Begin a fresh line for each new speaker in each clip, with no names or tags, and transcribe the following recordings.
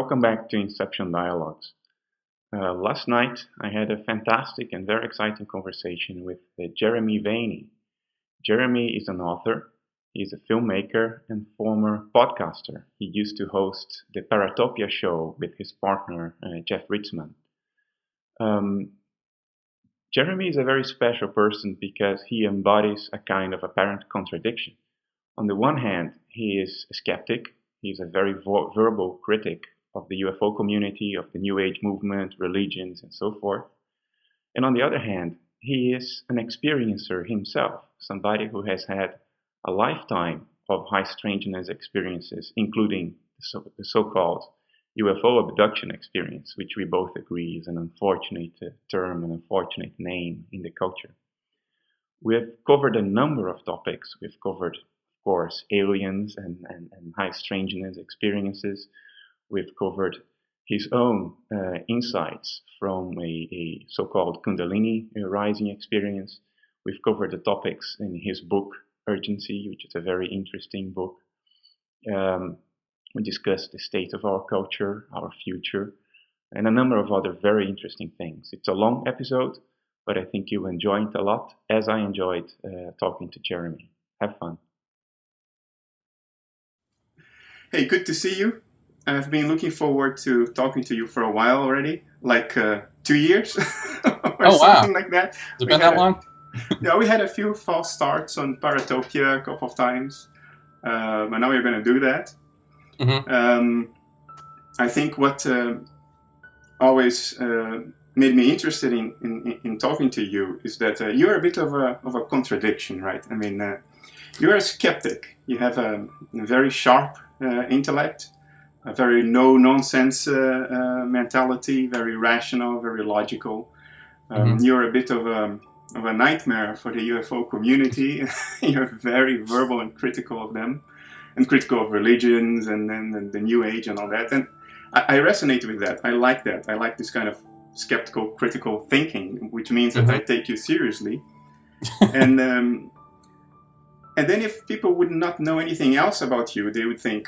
Welcome back to Inception Dialogues. Last night, I had a fantastic and very exciting conversation with Jeremy Vaeni. Jeremy is an author, he's a filmmaker, and former podcaster. He used to host the Paratopia show with his partner, Jeff Ritzmann. Jeremy is a very special person because he embodies a kind of apparent contradiction. On the one hand, he is a skeptic. He's a very verbal critic of the UFO community, of the New Age movement, religions, and so forth. And on the other hand, he is an experiencer himself, somebody who has had a lifetime of high-strangeness experiences, including the so-called UFO abduction experience, which we both agree is an unfortunate term, an unfortunate name in the culture. We've covered a number of topics. We've covered, of course, aliens and high-strangeness experiences. We've covered his own insights from a so-called Kundalini rising experience. We've covered the topics in his book, Urgency, which is a very interesting book. We discussed the state of our culture, our future, and a number of other very interesting things. It's a long episode, but I think you'll enjoy it a lot, as I enjoyed talking to Jeremy. Have fun.
Hey, good to see you. I've been looking forward to talking to you for a while already, like 2 years or something like that.
Has it been that long?
Yeah, we had a few false starts on Paratopia a couple of times, but now we're going to do that. Mm-hmm. I think what always made me interested in talking to you is that you're a bit of a contradiction, right? I mean, you're a skeptic. You have a very sharp intellect, a very no-nonsense mentality, very rational, very logical. You're a bit of a nightmare for the UFO community. You're very verbal and critical of them, and critical of religions and the New Age and all that. And I resonate with that. I like that. I like this kind of skeptical, critical thinking, which means that I take you seriously. And then if people would not know anything else about you, they would think,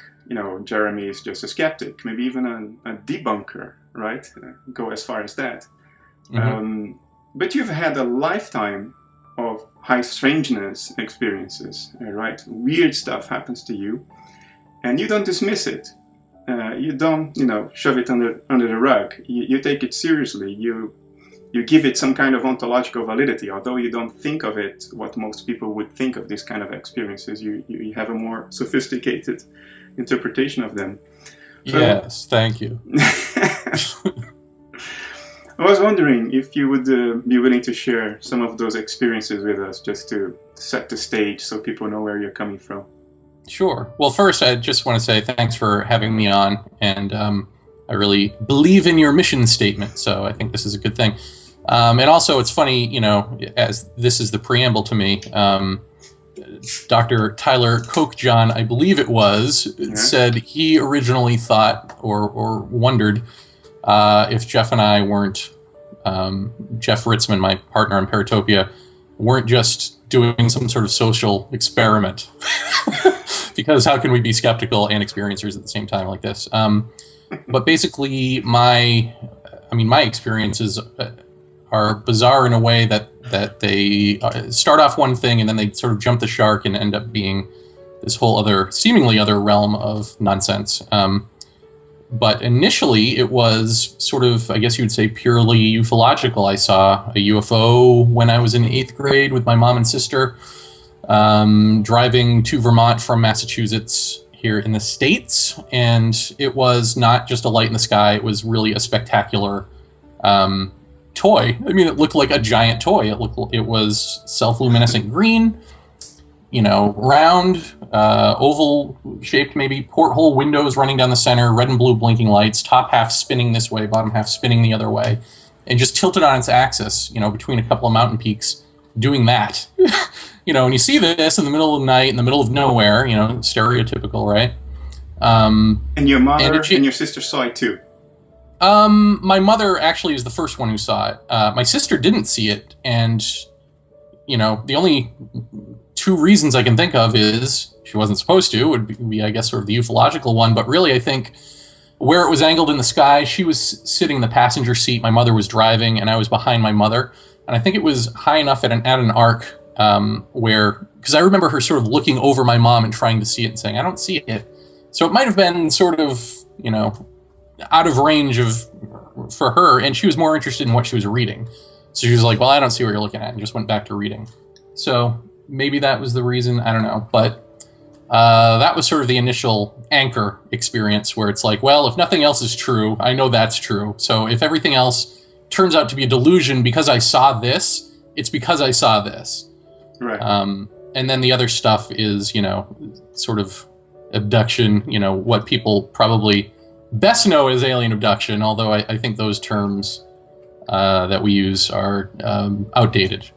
Jeremy is just a skeptic, maybe even a debunker, right? Go as far as that. But you've had a lifetime of high-strangeness experiences, right? Weird stuff happens to you, and you don't dismiss it. You don't, shove it under the rug. You take it seriously. You give it some kind of ontological validity, although you don't think of it what most people would think of this kind of experiences. You have a more sophisticated interpretation of them.
So, yes, thank you.
I was wondering if you would be willing to share some of those experiences with us, just to set the stage so people know where you're coming from.
Sure. Well, first, I just want to say thanks for having me on, and I really believe in your mission statement, so I think this is a good thing. And also, it's funny, as this is the preamble to me, Dr. Tyler Kochjohn, I believe it was, said he originally thought or wondered if Jeff and I weren't, Jeff Ritzmann, my partner in Paratopia, weren't just doing some sort of social experiment. Because how can we be skeptical and experiencers at the same time like this? But basically, my experiences are bizarre in a way that they start off one thing and then they sort of jump the shark and end up being this whole seemingly other realm of nonsense. But initially, it was sort of, I guess you would say, purely ufological. I saw a UFO when I was in 8th grade with my mom and sister, driving to Vermont from Massachusetts here in the States. And it was not just a light in the sky. It was really a spectacular toy. I mean, it looked like a giant toy. It was self-luminescent green, round, oval-shaped, maybe porthole windows running down the center, red and blue blinking lights, top half spinning this way, bottom half spinning the other way, and just tilted on its axis, between a couple of mountain peaks, doing that. And you see this in the middle of the night, in the middle of nowhere, stereotypical, right?
And your mother and your sister saw it too?
My mother actually is the first one who saw it. My sister didn't see it, and, the only two reasons I can think of is she wasn't supposed to, would be, I guess, sort of the ufological one, but really I think where it was angled in the sky. She was sitting in the passenger seat. My mother was driving, and I was behind my mother. And I think it was high enough at an arc where, because I remember her sort of looking over my mom and trying to see it and saying, I don't see it. So it might have been sort of, out of range for her, and she was more interested in what she was reading. So she was like, well, I don't see what you're looking at, and just went back to reading. So maybe that was the reason, I don't know. But that was sort of the initial anchor experience where it's like, well, if nothing else is true, I know that's true. So if everything else turns out to be a delusion because I saw this, it's because I saw this.
Right.
And then the other stuff is, sort of abduction, what people probably best know as alien abduction, although I think those terms that we use are outdated.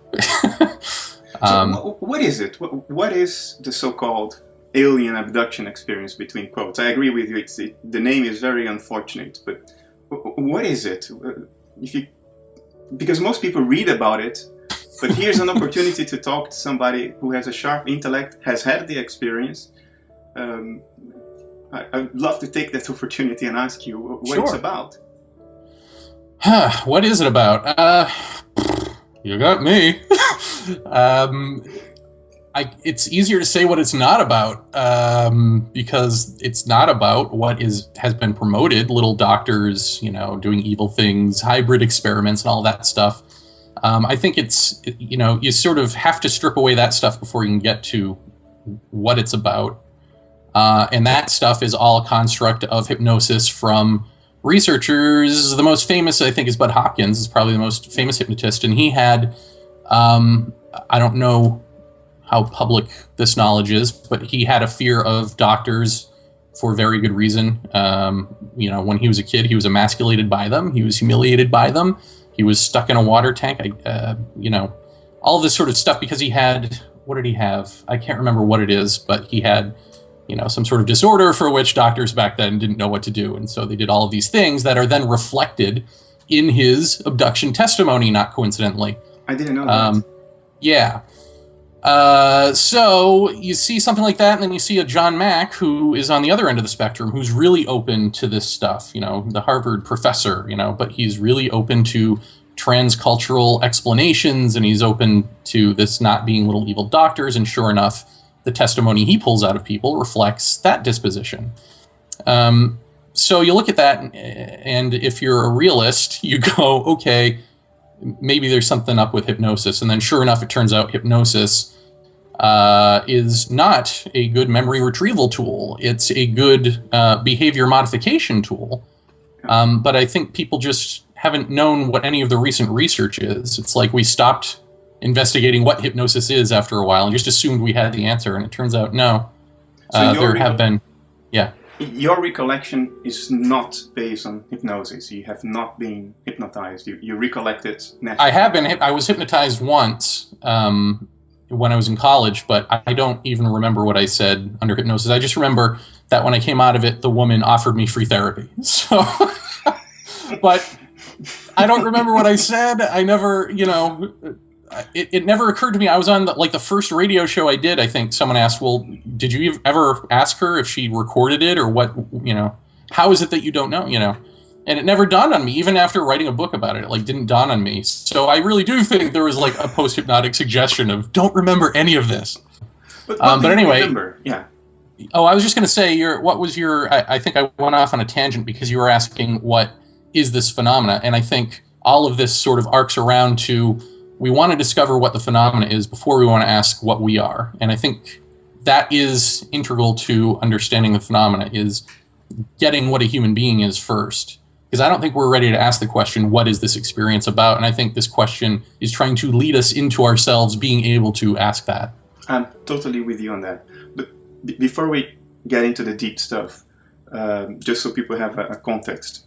So what is it? What is the so-called alien abduction experience, between quotes? I agree with you. The name is very unfortunate, but what is it? Because most people read about it, but here's an opportunity to talk to somebody who has a sharp intellect, has had the experience. I'd love to take that opportunity and ask you what it's about.
What is it about? You got me. It's easier to say what it's not about, because it's not about what has been promoted, little doctors, doing evil things, hybrid experiments and all that stuff. I think it's, you sort of have to strip away that stuff before you can get to what it's about. And that stuff is all a construct of hypnosis from researchers. The most famous, I think, is Bud Hopkins, is probably the most famous hypnotist. And he had, I don't know how public this knowledge is, but he had a fear of doctors for very good reason. When he was a kid, he was emasculated by them. He was humiliated by them. He was stuck in a water tank. All this sort of stuff because he had, what did he have? I can't remember what it is, but he had, some sort of disorder for which doctors back then didn't know what to do. And so they did all of these things that are then reflected in his abduction testimony, not coincidentally.
I didn't know that.
Yeah. So you see something like that, and then you see a John Mack who is on the other end of the spectrum, who's really open to this stuff, the Harvard professor, but he's really open to transcultural explanations, and he's open to this not being little evil doctors, and sure enough, the testimony he pulls out of people reflects that disposition. So you look at that, and if you're a realist, you go, okay, maybe there's something up with hypnosis. And then sure enough, it turns out hypnosis is not a good memory retrieval tool. It's a good behavior modification tool. But I think people just haven't known what any of the recent research is. It's like we stopped investigating what hypnosis is after a while and just assumed we had the answer. And it turns out, no. There have been, yeah.
Your recollection is not based on hypnosis. You have not been hypnotized. You recollect it naturally.
I have been. I was hypnotized once when I was in college, but I don't even remember what I said under hypnosis. I just remember that when I came out of it, the woman offered me free therapy. So, but I don't remember what I said. I never, it never occurred to me. I was on the first radio show I did. I think someone asked, well, did you ever ask her if she recorded it or what, how is it that you don't know, and it never dawned on me, even after writing a book about it. It didn't dawn on me. So I really do think there was a post-hypnotic suggestion of don't remember any of this.
But
anyway,
remember? Yeah.
Oh, I was just going to say, I think I went off on a tangent because you were asking what is this phenomena. And I think all of this sort of arcs around to, we want to discover what the phenomena is before we want to ask what we are. And I think that is integral to understanding the phenomena, is getting what a human being is first. Because I don't think we're ready to ask the question, what is this experience about? And I think this question is trying to lead us into ourselves being able to ask that.
I'm totally with you on that. But before we get into the deep stuff, just so people have a context,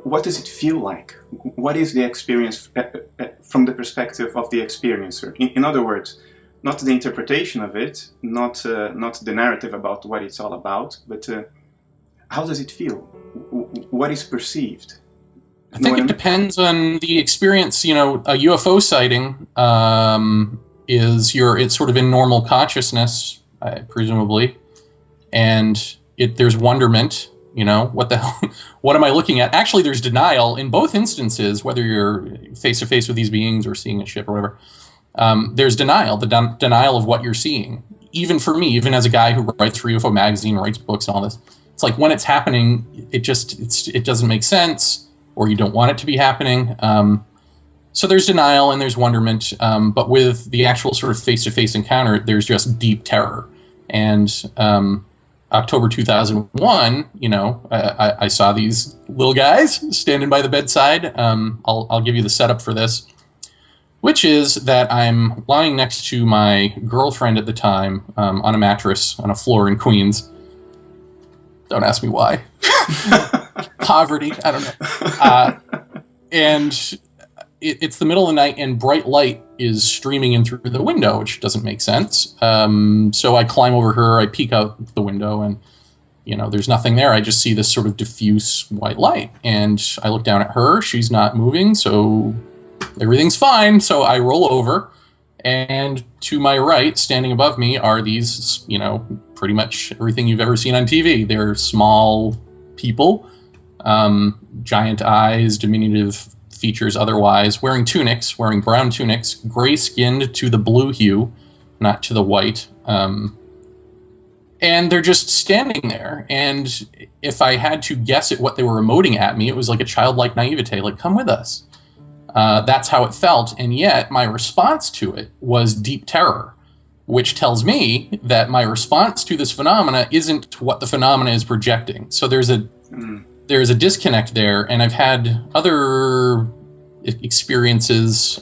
what does it feel like? What is the experience from the perspective of the experiencer? In other words, not the interpretation of it, not the narrative about what it's all about, but how does it feel? What is perceived?
I think it depends on the experience. A UFO sighting it's sort of in normal consciousness, presumably, and there's wonderment. You know, what the hell? What am I looking at? Actually, there's denial in both instances, whether you're face to face with these beings or seeing a ship or whatever. There's denial, the denial of what you're seeing. Even for me, even as a guy who writes for UFO Magazine, writes books and all this, it's like when it's happening, it doesn't make sense, or you don't want it to be happening. So there's denial and there's wonderment, but with the actual sort of face-to-face encounter, there's just deep terror. And October 2001, you know, I saw these little guys standing by the bedside. I'll give you the setup for this, which is that I'm lying next to my girlfriend at the time on a mattress on a floor in Queens. Don't ask me why. Poverty, I don't know. And it's the middle of the night, and bright light is streaming in through the window, which doesn't make sense. So I climb over her, I peek out the window, and you know, there's nothing there. I just see this sort of diffuse white light, and I look down at her. She's not moving, so everything's fine. So I roll over, and to my right, standing above me, are these, you know, pretty much everything you've ever seen on TV. They're small people, giant eyes, diminutive features otherwise, wearing tunics, wearing brown tunics, gray-skinned to the blue hue, not to the white. And they're just standing there. And if I had to guess at what they were emoting at me, it was like a childlike naivete, like, come with us. That's how it felt. And yet my response to it was deep terror, which tells me that my response to this phenomena isn't what the phenomena is projecting. So there's a disconnect there, and I've had other experiences,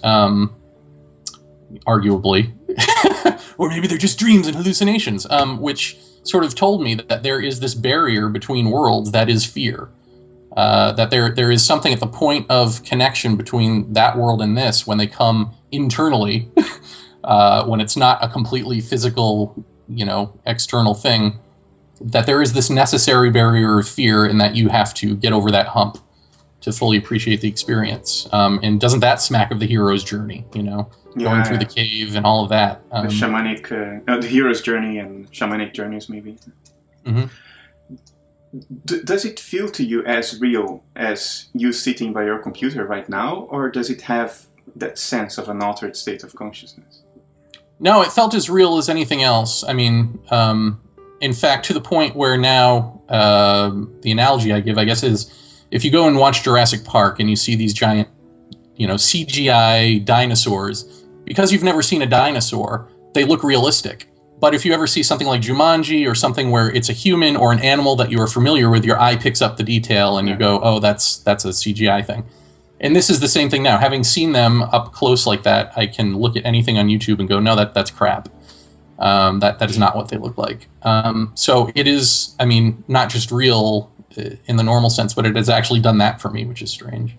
arguably, or maybe they're just dreams and hallucinations, which sort of told me that there is this barrier between worlds that is fear. That there is something at the point of connection between that world and this when they come internally, when it's not a completely physical, you know, external thing, that there is this necessary barrier of fear, and that you have to get over that hump to fully appreciate the experience. And doesn't that smack of the hero's journey, you know, going through the cave and all of that?
The shamanic, the hero's journey and shamanic journeys, maybe.
Mm-hmm.
Does it feel to you as real as you sitting by your computer right now, or does it have that sense of an altered state of consciousness?
No, it felt as real as anything else. I mean, in fact, to the point where now, the analogy I give, I guess, is if you go and watch Jurassic Park and you see these giant, you know, CGI dinosaurs, because you've never seen a dinosaur, they look realistic. But if you ever see something like Jumanji or something where it's a human or an animal that you are familiar with, your eye picks up the detail and you go, oh, that's a CGI thing. And this is the same thing now. Having seen them up close like that, I can look at anything on YouTube and go, no, that's crap. That is not what they look like. So it is, I mean, not just real in the normal sense, but it has actually done that for me, which is strange.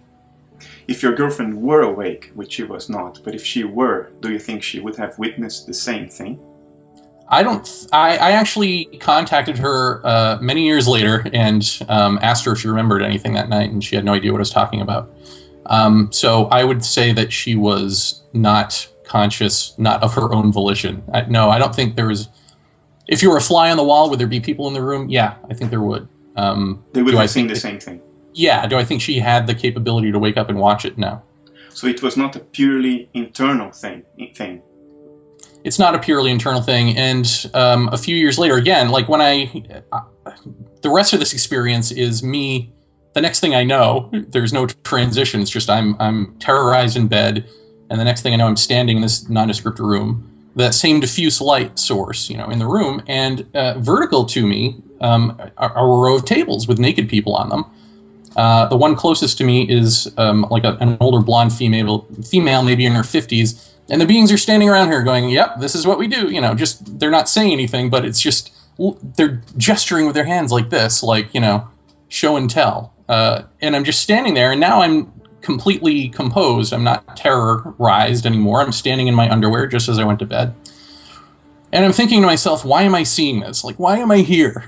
If your girlfriend were awake, which she was not, but if she were, do you think she would have witnessed the same thing?
I actually contacted her many years later and asked her if she remembered anything that night, and she had no idea what I was talking about. So I would say that she was not conscious, not of her own volition. No, I don't think there was... If you were a fly on the wall, would there be people in the room? Yeah, I think there would.
They would have seen the same thing.
Yeah, do I think she had the capability to wake up and watch it? No. So
it was not a purely internal thing.
It's not a purely internal thing. And a few years later, again, like when the rest of this experience is me, the next thing I know, there's no transition. It's just I'm terrorized in bed, and the next thing I know, I'm standing in this nondescript room, that same diffuse light source, you know, in the room, and vertical to me are a row of tables with naked people on them. The one closest to me is like an older blonde female, maybe in her 50s, and the beings are standing around her going, yep, this is what we do. You know, just, they're not saying anything, but it's just, they're gesturing with their hands like this, like, you know, show and tell. And I'm just standing there, and now I'm completely composed. I'm not terrorized anymore. I'm standing in my underwear just as I went to bed. And I'm thinking to myself, why am I seeing this? Like, why am I here?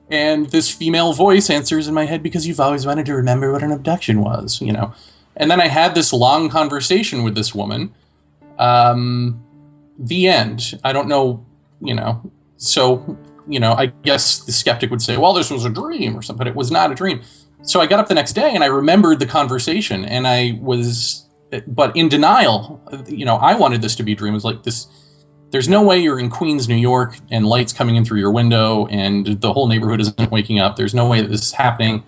And this female voice answers in my head, because you've always wanted to remember what an abduction was, you know. And then I had this long conversation with this woman. The end. I don't know, you know. So I guess the skeptic would say, well, this was a dream or something. It was not a dream. So I got up the next day and I remembered the conversation, and I was, but in denial. I wanted this to be a dream. It was like this. There's no way you're in Queens, New York, and light's coming in through your window, and the whole neighborhood isn't waking up. There's no way that this is happening.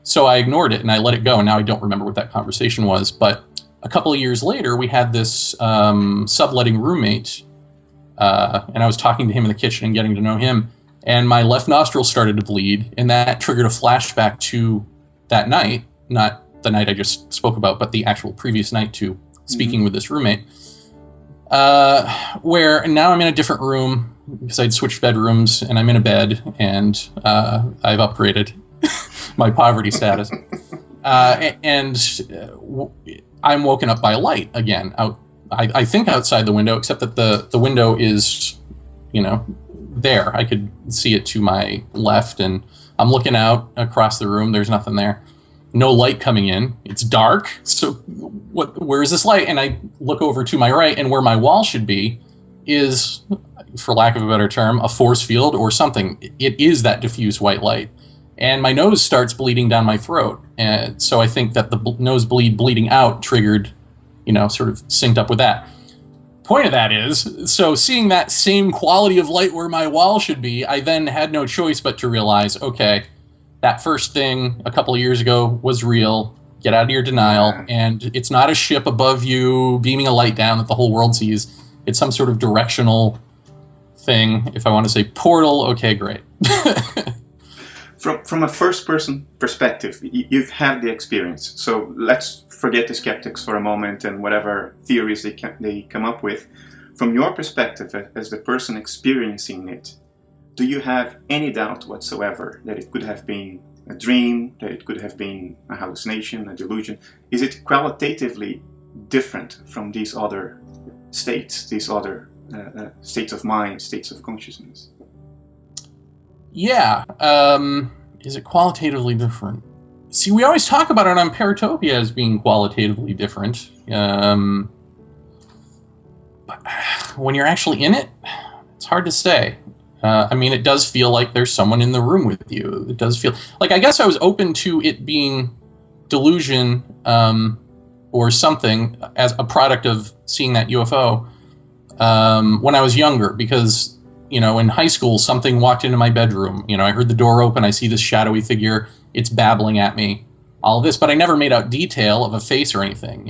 So I ignored it and I let it go. And now I don't remember what that conversation was. But a couple of years later, we had this subletting roommate, and I was talking to him in the kitchen and getting to know him. And my left nostril started to bleed, and that triggered a flashback to that night, not the night I just spoke about, but the actual previous night to speaking with this roommate, where now I'm in a different room because I'd switched bedrooms, and I'm in a bed, and I've upgraded my poverty status. And I'm woken up by a light again, I think outside the window, except that the window is, there. I could see it to my left, and I'm looking out across the room. There's nothing there. No light coming in. It's dark. So where is this light? And I look over to my right, and where my wall should be is, for lack of a better term, a force field or something. It is that diffuse white light. And my nose starts bleeding down my throat. And so I think that the nosebleed bleeding out triggered, sort of synced up with that. Point of that is, so seeing that same quality of light where my wall should be, I then had no choice but to realize, okay, that first thing a couple of years ago was real. Get out of your denial. And it's not a ship above you beaming a light down that the whole world sees. It's some sort of directional thing. If I want to say portal, okay, great.
From a first-person perspective, you've had the experience. So let's forget the skeptics for a moment and whatever theories they come up with. From your perspective, as the person experiencing it, do you have any doubt whatsoever that it could have been a dream, that it could have been a hallucination, a delusion? Is it qualitatively different from these other states, these other states of mind, states of consciousness?
Yeah. Is it qualitatively different? See, we always talk about it on Paratopia as being qualitatively different. But when you're actually in it, it's hard to say. It does feel like there's someone in the room with you. It does feel like, I guess I was open to it being delusion or something as a product of seeing that UFO when I was younger, because in high school, something walked into my bedroom. I heard the door open. I see this shadowy figure. It's babbling at me. All of this, but I never made out detail of a face or anything.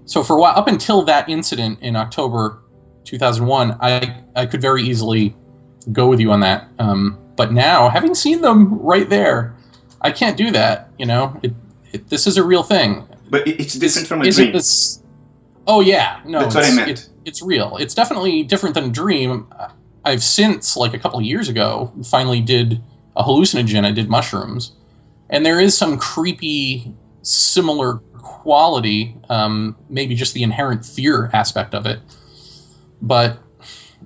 So for a while, up until that incident in October 2001, I could very easily go with you on that. But now, having seen them right there, I can't do that. This is a real thing.
But it's different from a dream.
Oh yeah, no,
that's what I meant.
It's real. It's definitely different than a dream. I've since, like a couple of years ago, finally did a hallucinogen. I did mushrooms. And there is some creepy, similar quality, maybe just the inherent fear aspect of it. But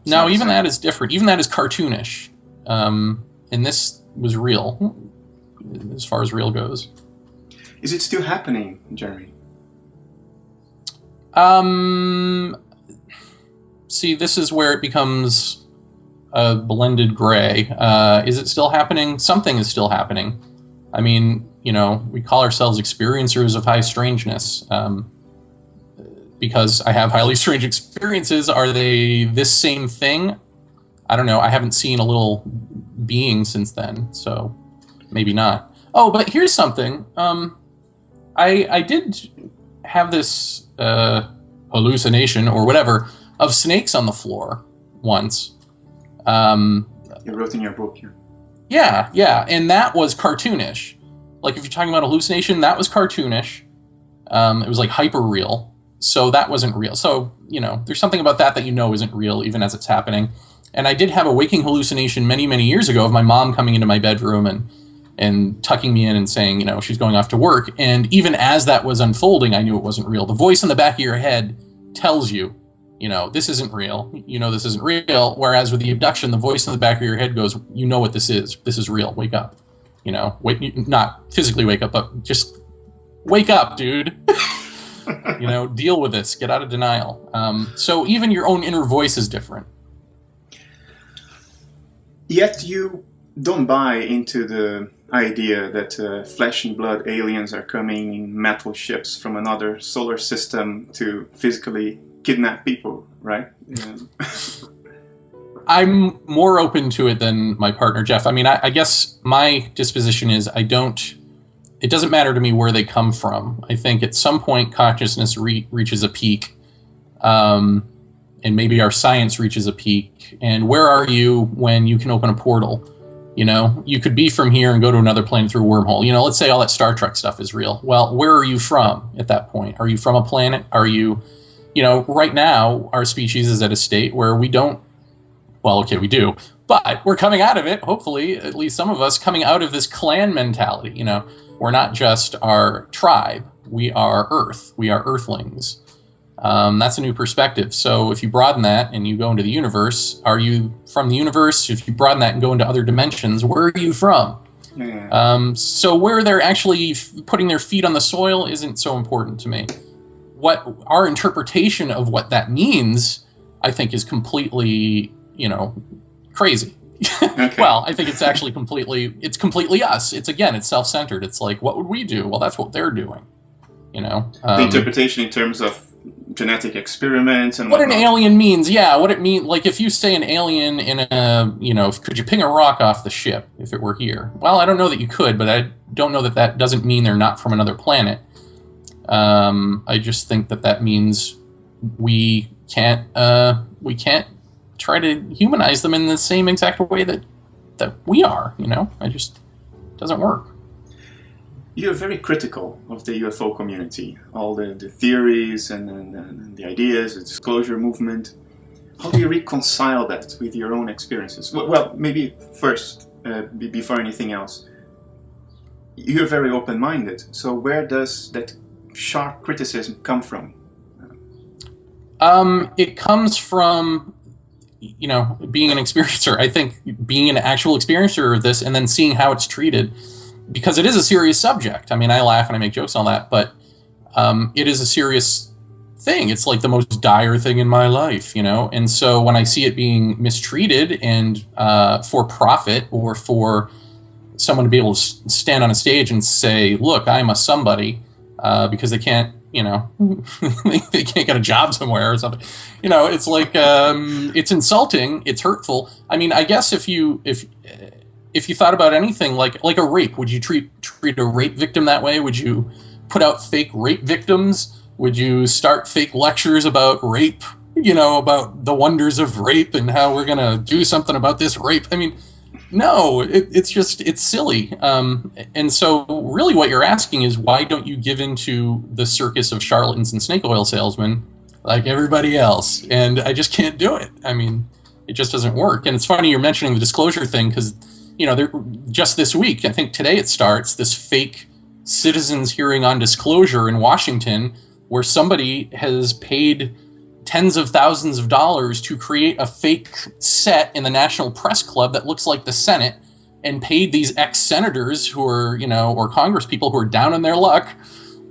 no, even that is different. Even that is cartoonish. And this was real, as far as real goes.
Is it still happening, Jeremy?
See, this is where it becomes a blended gray. Is it still happening? Something is still happening. We call ourselves experiencers of high strangeness because I have highly strange experiences. Are they this same thing? I don't know. I haven't seen a little being since then, so maybe not. Oh, but here's something. I did have this hallucination or whatever of snakes on the floor once.
You wrote in your book,
yeah. Yeah, and that was cartoonish. Like, if you're talking about hallucination, that was cartoonish. It was like hyper real. So that wasn't real. So, there's something about that isn't real even as it's happening. And I did have a waking hallucination many, many years ago of my mom coming into my bedroom and tucking me in and saying, she's going off to work. And even as that was unfolding, I knew it wasn't real. The voice in the back of your head tells you, this isn't real. This isn't real. Whereas with the abduction, the voice in the back of your head goes, what this is. This is real. Wake up. Not physically wake up, but just wake up, dude. Deal with this. Get out of denial. So even your own inner voice is different.
Yet you don't buy into the idea that flesh and blood aliens are coming in metal ships from another solar system to physically kidnap people, right? Yeah.
I'm more open to it than my partner, Jeff. I mean, I guess my disposition is it doesn't matter to me where they come from. I think at some point consciousness reaches a peak, and maybe our science reaches a peak. And where are you when you can open a portal? You could be from here and go to another planet through a wormhole. Let's say all that Star Trek stuff is real. Well, where are you from at that point? Are you from a planet? Are you, right now, our species is at a state where we don't, well, okay, we do, but we're coming out of it, hopefully, at least some of us, coming out of this clan mentality. We're not just our tribe. We are Earth. We are Earthlings. That's a new perspective. So if you broaden that and you go into the universe, are you from the universe? If you broaden that and go into other dimensions, where are you from? Yeah. So where they're actually putting their feet on the soil isn't so important to me. What our interpretation of what that means, I think, is completely, crazy. Okay. Well, I think it's actually completely us. It's self-centered. It's like, what would we do? Well, that's what they're doing.
The interpretation in terms of genetic experiments and
what an alien means. Yeah, what it means. Like if you say an alien in a, could you ping a rock off the ship if it were here? Well, I don't know that you could, but I don't know that doesn't mean they're not from another planet. I just think that means we can't try to humanize them in the same exact way that we are. I just doesn't work.
You're very critical of the UFO community, all the theories and the ideas, the disclosure movement. How do you reconcile that with your own experiences? Well, maybe first, before anything else, you're very open-minded. So where does that sharp criticism come from?
It comes from, being an experiencer. I think being an actual experiencer of this and then seeing how it's treated. Because it is a serious subject. I mean, I laugh and I make jokes on that, but it is a serious thing. It's like the most dire thing in my life, And so when I see it being mistreated and for profit or for someone to be able to stand on a stage and say, look, I'm a somebody, because they can't, they can't get a job somewhere or something. It's like, it's insulting, it's hurtful. I mean, I guess if you thought about anything like a rape, would you treat a rape victim that way? Would you put out fake rape victims? Would you start fake lectures about rape, about the wonders of rape and how we're going to do something about this rape? I mean, no, it's silly. And so really what you're asking is why don't you give into the circus of charlatans and snake oil salesmen like everybody else? And I just can't do it. I mean, it just doesn't work. And it's funny you're mentioning the disclosure thing because just this week, I think today it starts, this fake citizens hearing on disclosure in Washington where somebody has paid tens of thousands of dollars to create a fake set in the National Press Club that looks like the Senate and paid these ex-senators who are, or Congress people who are down on their luck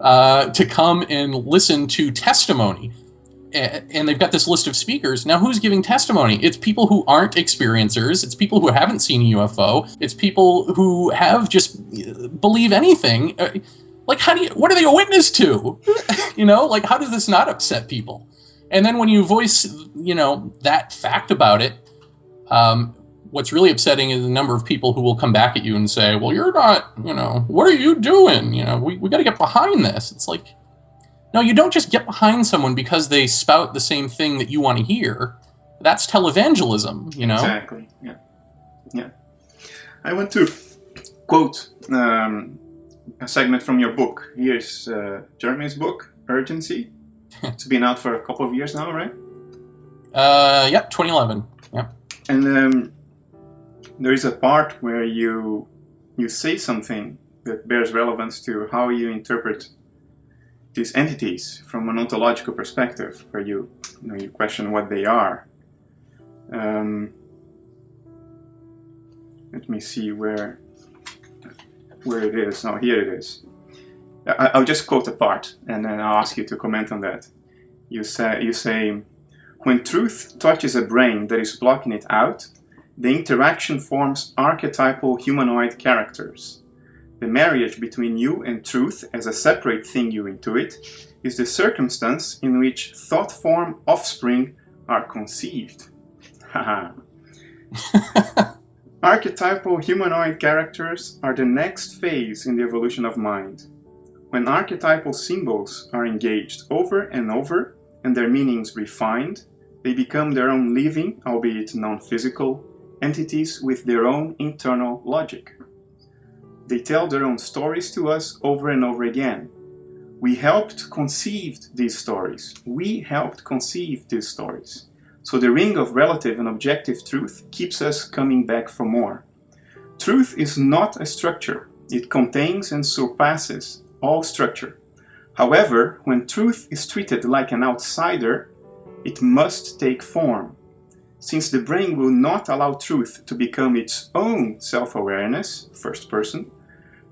to come and listen to testimony. And they've got this list of speakers. Now, who's giving testimony? It's people who aren't experiencers. It's people who haven't seen a UFO. It's people who have just believe anything. Like, what are they a witness to? Like, how does this not upset people? And then when you voice, that fact about it, what's really upsetting is the number of people who will come back at you and say, well, you're not, what are you doing? We got to get behind this. It's like, no, you don't just get behind someone because they spout the same thing that you want to hear. That's televangelism,
Exactly, yeah. I want to quote a segment from your book. Here's Jeremy's book, Urgency. It's been out for a couple of years now, right?
2011, yeah.
And there is a part where you say something that bears relevance to how you interpret these entities from an ontological perspective, where you question what they are. Let me see where it is. Oh, here it is. I'll just quote a part, and then I'll ask you to comment on that. You say, when truth touches a brain that is blocking it out, the interaction forms archetypal humanoid characters. The marriage between you and truth as a separate thing you intuit is the circumstance in which thought-form offspring are conceived. Haha. Archetypal humanoid characters are the next phase in the evolution of mind. When archetypal symbols are engaged over and over and their meanings refined, they become their own living, albeit non-physical, entities with their own internal logic. They tell their own stories to us over and over again. We helped conceive these stories. So the ring of relative and objective truth keeps us coming back for more. Truth is not a structure. It contains and surpasses all structure. However, when truth is treated like an outsider, it must take form. Since the brain will not allow truth to become its own self-awareness, first person,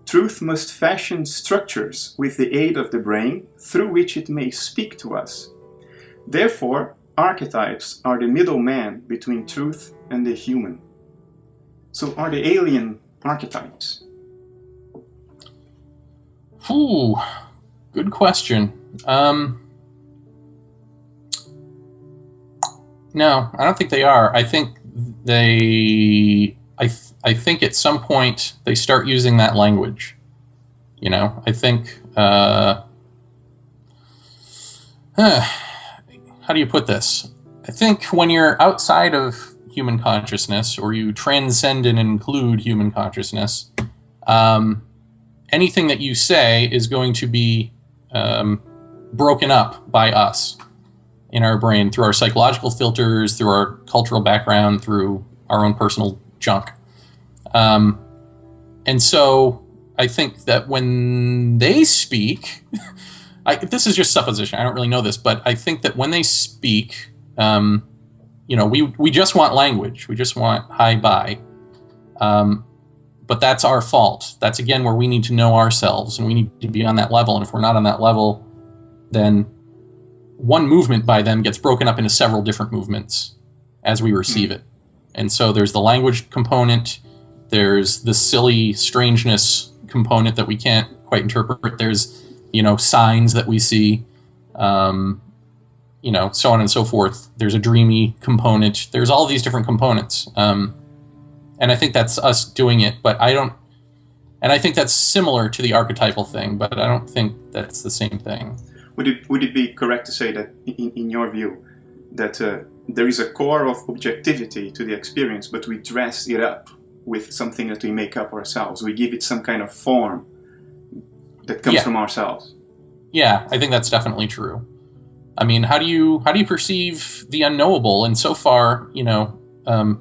truth must fashion structures with the aid of the brain through which it may speak to us. Therefore, archetypes are the middleman between truth and the human. So are the alien archetypes?
Ooh, good question. No, I don't think they are. I think I think at some point they start using that language. You know, I think, how do you put this? I think when you're outside of human consciousness, or you transcend and include human consciousness, anything that you say is going to be broken up by us in our brain through our psychological filters, through our cultural background, through our own personal junk. And so I think that when they speak, this is just supposition, I don't really know this, but I think that when they speak, you know, we just want language. We just want hi-bye. But that's our fault. That's, again, where we need to know ourselves, and we need to be on that level. And if we're not on that level, then one movement by them gets broken up into several different movements as we receive it. And so there's the language component, there's the silly strangeness component that we can't quite interpret, there's, you know, signs that we see, you know, so on and so forth. There's a dreamy component. There's all these different components. And I think that's us doing it, but I think that's similar to the archetypal thing, but I don't think that's the same thing.
Would it be correct to say that, in your view, that there is a core of objectivity to the experience, but we dress it up with something that we make up ourselves? We give it some kind of form that comes from ourselves. Yeah,
I think that's definitely true. I mean, how do you perceive the unknowable? And so far, you know,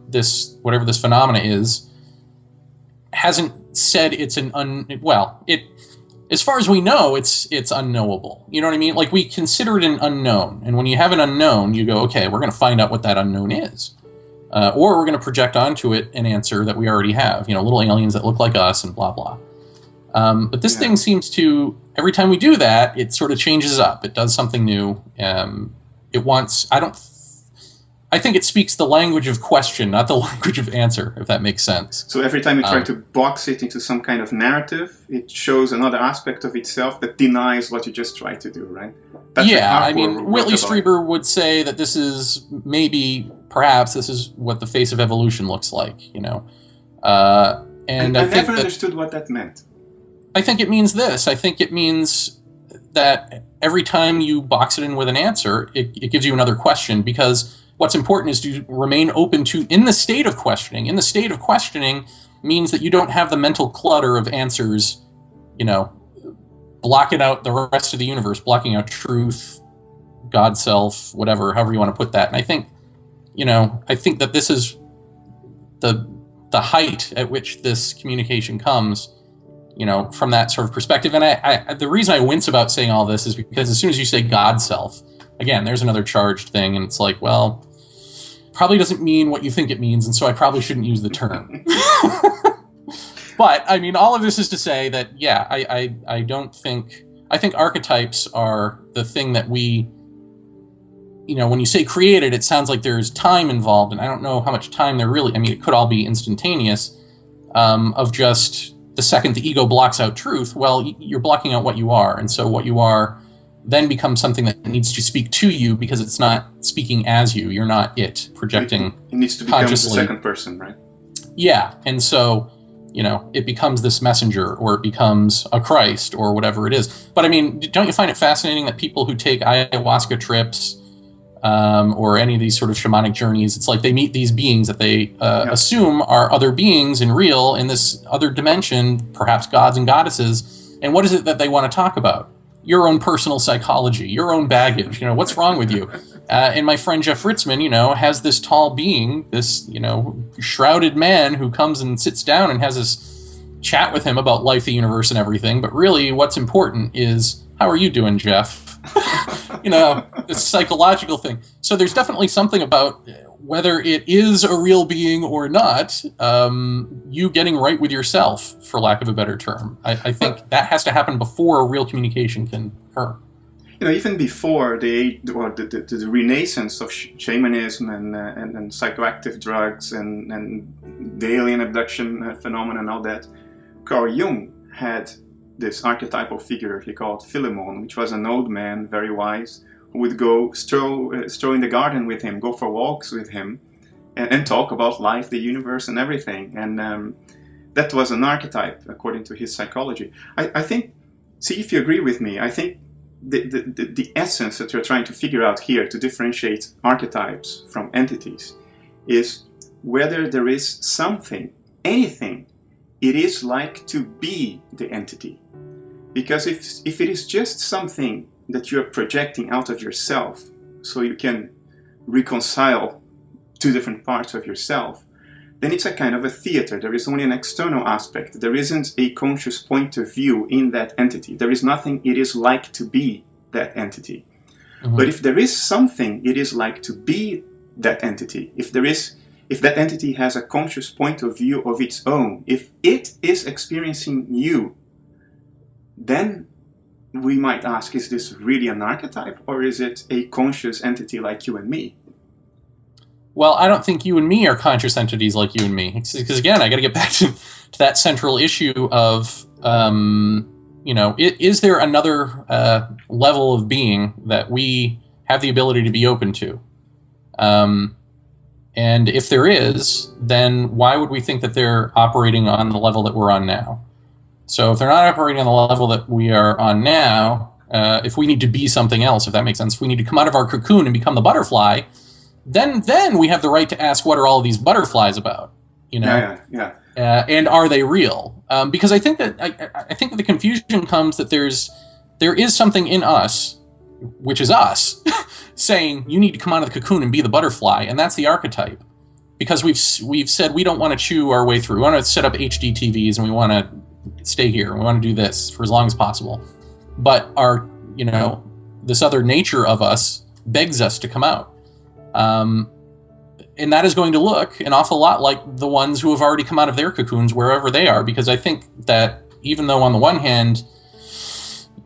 this, whatever this phenomena is, hasn't said it's as far as we know, it's unknowable. You know what I mean? Like, we consider it an unknown. And when you have an unknown, you go, okay, we're going to find out what that unknown is. Or we're going to project onto it an answer that we already have. You know, little aliens that look like us and blah, blah. But this thing seems to, every time we do that, it sort of changes up. It does something new. I think it speaks the language of question, not the language of answer, if that makes sense.
So every time you try to box it into some kind of narrative, it shows another aspect of itself that denies what you just tried to do, right?
I mean, Whitley Strieber would say that this is perhaps this is what the face of evolution looks like, you know. And I
never understood what that meant.
I think it means this. I think it means that every time you box it in with an answer, it gives you another question, because what's important is to remain open to, in the state of questioning. In the state of questioning means that you don't have the mental clutter of answers, you know, blocking out the rest of the universe, blocking out truth, God self, whatever, however you want to put that. And I think, you know, that this is the height at which this communication comes, you know, from that sort of perspective. And I the reason I wince about saying all this is because as soon as you say God self, again, there's another charged thing, and it's like, well, probably doesn't mean what you think it means, and so I probably shouldn't use the term. But, I mean, all of this is to say that, yeah, I think archetypes are the thing that we, when you say created, it sounds like there's time involved, and I don't know how much time there really. I mean, it could all be instantaneous, of just the second the ego blocks out truth. Well, you're blocking out what you are, and so what you are then becomes something that needs to speak to you because it's not speaking as you. You're not it projecting.
It needs to become the
consciously.
second person, right?
Yeah, and so it becomes this messenger, or it becomes a Christ, or whatever it is. But I mean, don't you find it fascinating that people who take ayahuasca trips, or any of these sort of shamanic journeys, it's like they meet these beings that they assume are other beings and real in this other dimension, perhaps gods and goddesses. And what is it that they want to talk about? Your own personal psychology, your own baggage. What's wrong with you? And my friend Jeff Ritzman, has this tall being, this, shrouded man who comes and sits down and has this chat with him about life, the universe, and everything. But really, what's important is, how are you doing, Jeff? This psychological thing. So there's definitely something about whether it is a real being or not, you getting right with yourself, for lack of a better term. I think that has to happen before a real communication can occur.
Even before the renaissance of shamanism and psychoactive drugs and the alien abduction phenomenon and all that, Carl Jung had this archetypal figure he called Philemon, which was an old man, very wise, who would go stroll in the garden with him, go for walks with him, and talk about life, the universe, and everything. And that was an archetype, according to his psychology. I think, see if you agree with me, I think the essence that you're trying to figure out here to differentiate archetypes from entities is whether there is something, anything, it is like to be the entity. Because if it is just something that you're projecting out of yourself, so you can reconcile two different parts of yourself, then it's a kind of a theater. There is only an external aspect. There isn't a conscious point of view in that entity. There is nothing it is like to be that entity. Mm-hmm. But if there is something it is like to be that entity, if that entity has a conscious point of view of its own, if it is experiencing you, then we might ask, is this really an archetype, or is it a conscious entity like you and me?
Well, I don't think you and me are conscious entities like you and me. Because again, I got to get back to that central issue of, is there another level of being that we have the ability to be open to? And if there is, then why would we think that they're operating on the level that we're on now? So if they're not operating on the level that we are on now, if we need to be something else, if that makes sense, if we need to come out of our cocoon and become the butterfly, then we have the right to ask, what are all of these butterflies about?
Yeah.
And are they real? Because I think that the confusion comes that there is something in us, which is us, saying you need to come out of the cocoon and be the butterfly, and that's the archetype. Because we've said we don't want to chew our way through. We want to set up HD TVs and we want to stay here. We want to do this for as long as possible. But our, this other nature of us begs us to come out. And that is going to look an awful lot like the ones who have already come out of their cocoons wherever they are. Because I think that even though on the one hand,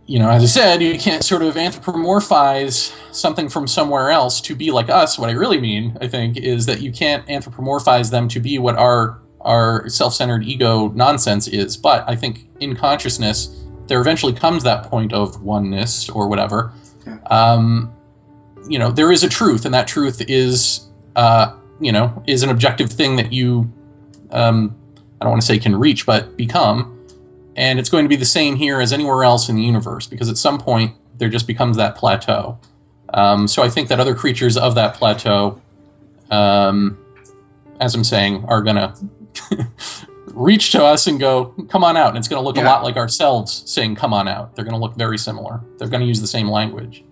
as I said, you can't sort of anthropomorphize something from somewhere else to be like us. What I really mean, I think, is that you can't anthropomorphize them to be what our self-centered ego nonsense is. But I think in consciousness, there eventually comes that point of oneness or whatever. Yeah. There is a truth, and that truth is, is an objective thing that you, I don't want to say can reach, but become. And it's going to be the same here as anywhere else in the universe, because at some point there just becomes that plateau. So I think that other creatures of that plateau, as I'm saying, are going to reach to us and go, come on out. And it's going to look a lot like ourselves saying, come on out. They're going to look very similar. They're going to use the same language.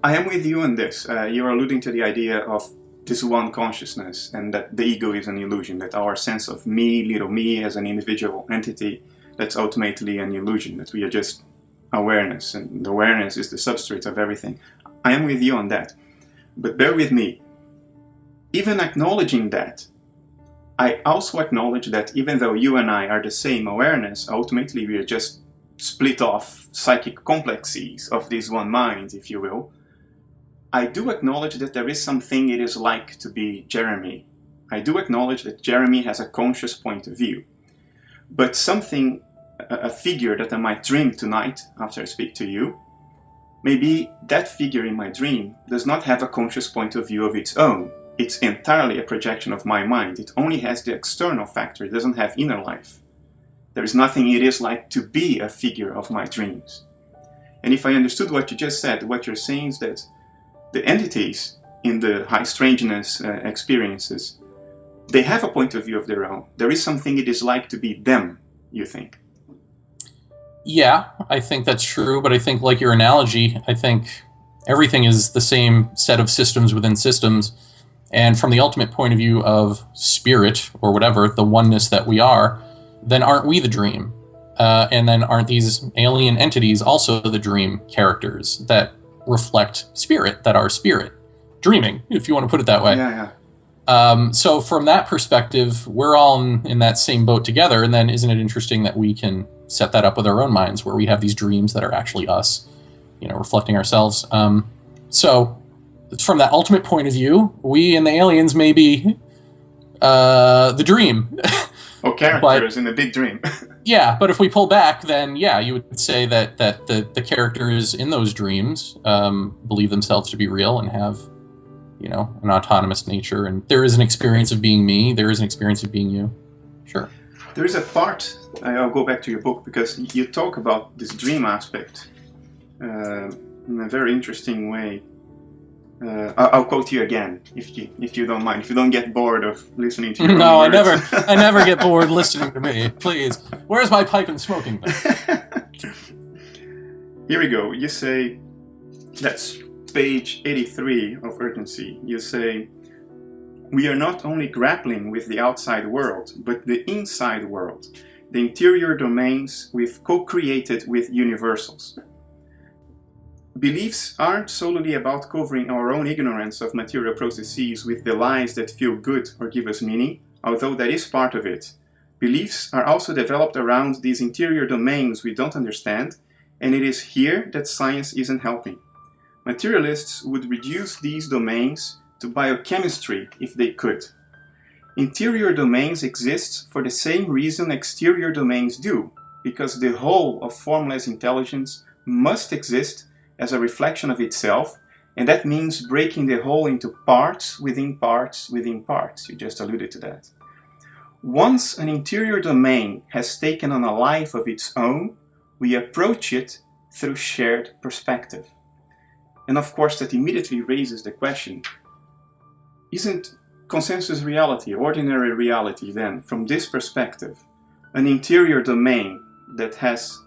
I am with you on this. You're alluding to the idea of this one consciousness, and that the ego is an illusion, that our sense of me, little me, as an individual entity, that's ultimately an illusion, that we are just awareness, and the awareness is the substrate of everything. I am with you on that. But bear with me. Even acknowledging that, I also acknowledge that even though you and I are the same awareness, ultimately we are just split off psychic complexes of this one mind, if you will. I do acknowledge that there is something it is like to be Jeremy. I do acknowledge that Jeremy has a conscious point of view. But something, a figure that I might dream tonight after I speak to you, maybe that figure in my dream does not have a conscious point of view of its own. It's entirely a projection of my mind. It only has the external factor. It doesn't have inner life. There is nothing it is like to be a figure of my dreams. And if I understood what you just said, what you're saying is that the entities in the high-strangeness experiences, they have a point of view of their own. There is something it is like to be them, you think?
Yeah, I think that's true, but I think, like your analogy, I think everything is the same set of systems within systems, and from the ultimate point of view of spirit, or whatever, the oneness that we are, then aren't we the dream? And then aren't these alien entities also the dream characters that reflect spirit, that are spirit? Dreaming, if you want to put it that way.
Yeah.
So from that perspective, we're all in that same boat together, and then isn't it interesting that we can set that up with our own minds, where we have these dreams that are actually us, reflecting ourselves. So from that ultimate point of view, we and the aliens may be the dream.
Or characters in the big dream.
Yeah, but if we pull back, then yeah, you would say that the characters in those dreams believe themselves to be real and have, an autonomous nature, and there is an experience of being me, there is an experience of being you. Sure.
There is a part, I'll go back to your book, because you talk about this dream aspect in a very interesting way. I'll quote you again, if you don't mind, if you don't get bored of listening to your
No,
own words.
I never get bored listening to me. Please, where's my pipe and smoking thing?
Here we go. You say, that's page 83 of Urgency. You say, we are not only grappling with the outside world, but the inside world, the interior domains we've co-created with universals. Beliefs aren't solely about covering our own ignorance of material processes with the lies that feel good or give us meaning, although that is part of it. Beliefs are also developed around these interior domains we don't understand, and it is here that science isn't helping. Materialists would reduce these domains to biochemistry if they could. Interior domains exist for the same reason exterior domains do, because the whole of formless intelligence must exist as a reflection of itself, and that means breaking the whole into parts within parts within parts. You just alluded to that. Once an interior domain has taken on a life of its own, we approach it through shared perspective. And of course that immediately raises the question, isn't consensus reality, ordinary reality then, from this perspective, an interior domain that has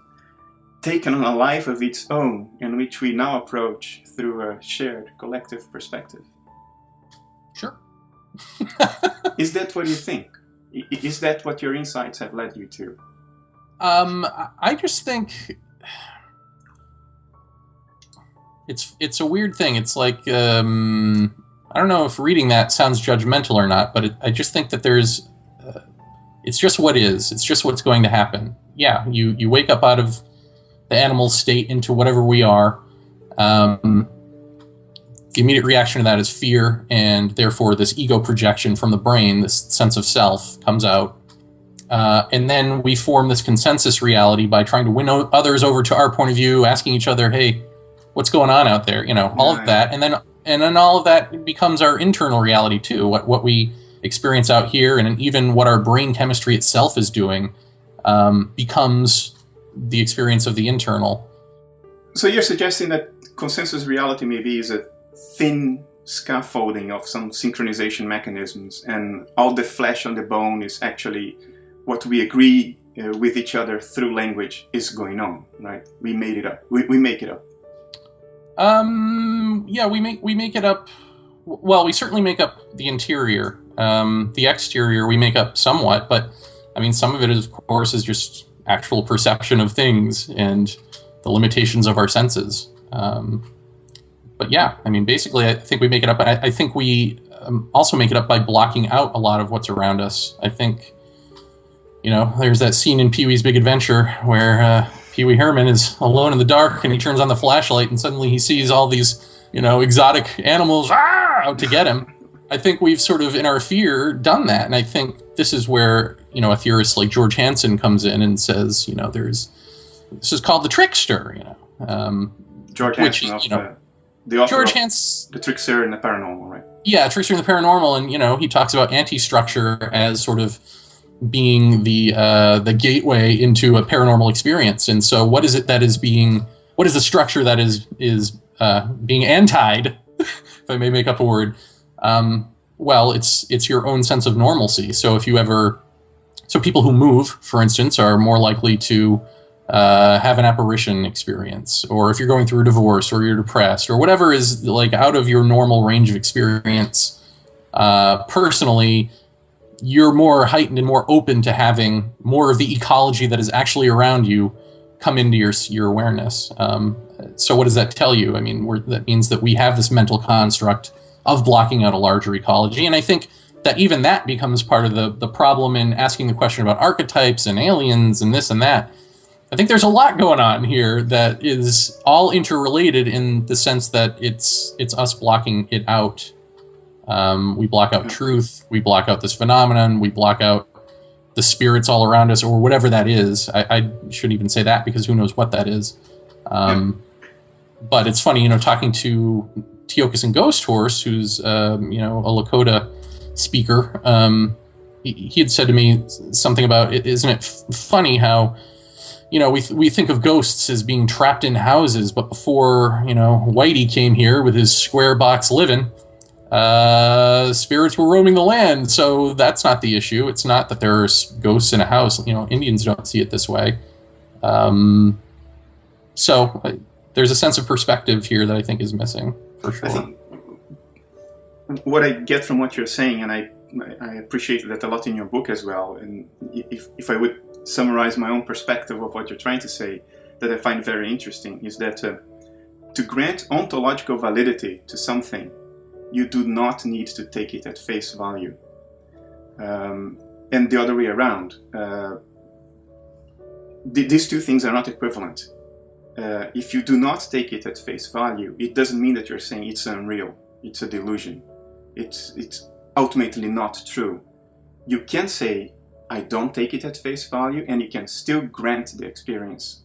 taken on a life of its own, in which we now approach through a shared collective perspective?
Sure.
Is that what you think? Is that what your insights have led you to?
I just think it's a weird thing. It's like, I don't know if reading that sounds judgmental or not, but I just think that there's, it's just what is. It's just what's going to happen. Yeah, you wake up out of the animal state into whatever we are. The immediate reaction to that is fear, and therefore this ego projection from the brain, this sense of self, comes out. And then we form this consensus reality by trying to win others over to our point of view, asking each other, hey, what's going on out there? All of that. And then all of that becomes our internal reality too, what we experience out here, and even what our brain chemistry itself is doing becomes the experience of the internal.
So you're suggesting that consensus reality maybe is a thin scaffolding of some synchronization mechanisms, and all the flesh on the bone is actually what we agree with each other through language is going on, right? We made it up. We make it up.
Yeah, we make it up. Well, we certainly make up the interior. The exterior we make up somewhat, but I mean, some of it is, of course, is just actual perception of things and the limitations of our senses. But yeah, I mean, basically, I think we make it up. I think we also make it up by blocking out a lot of what's around us. I think, there's that scene in Pee-wee's Big Adventure where Pee-wee Herman is alone in the dark and he turns on the flashlight and suddenly he sees all these exotic animals out to get him. I think we've sort of, in our fear, done that. And I think this is where, a theorist like George Hansen comes in and says, this is called the trickster,
George Hansen, the author of The Trickster in the Paranormal, right?
Yeah, Trickster in the Paranormal, and, he talks about anti-structure as sort of being the gateway into a paranormal experience. And so what is the structure that is being antied, if I may make up a word? Well, it's your own sense of normalcy. So people who move, for instance, are more likely to have an apparition experience, or if you're going through a divorce, or you're depressed, or whatever is like out of your normal range of experience, personally, you're more heightened and more open to having more of the ecology that is actually around you come into your awareness. So what does that tell you? I mean, that means that we have this mental construct of blocking out a larger ecology. And I think that even that becomes part of the problem in asking the question about archetypes and aliens and this and that. I think there's a lot going on here that is all interrelated in the sense that it's us blocking it out. We block out truth, we block out this phenomenon, we block out the spirits all around us, or whatever that is. I shouldn't even say that, because who knows what that is. But it's funny, talking to Teokas and Ghost Horse, who's a Lakota speaker, he had said to me something about, isn't it funny how we think of ghosts as being trapped in houses, but before Whitey came here with his square box living, spirits were roaming the land. So that's not the issue. It's not that there's ghosts in a house. Indians don't see it this way. So there's a sense of perspective here that I think is missing, for sure.
I think what I get from what you're saying, and I appreciate that a lot in your book as well, and if I would summarize my own perspective of what you're trying to say, that I find very interesting, is that to grant ontological validity to something, you do not need to take it at face value. And the other way around. These two things are not equivalent. If you do not take it at face value, it doesn't mean that you're saying it's unreal, it's a delusion. It's ultimately not true. You can say, I don't take it at face value, and you can still grant the experience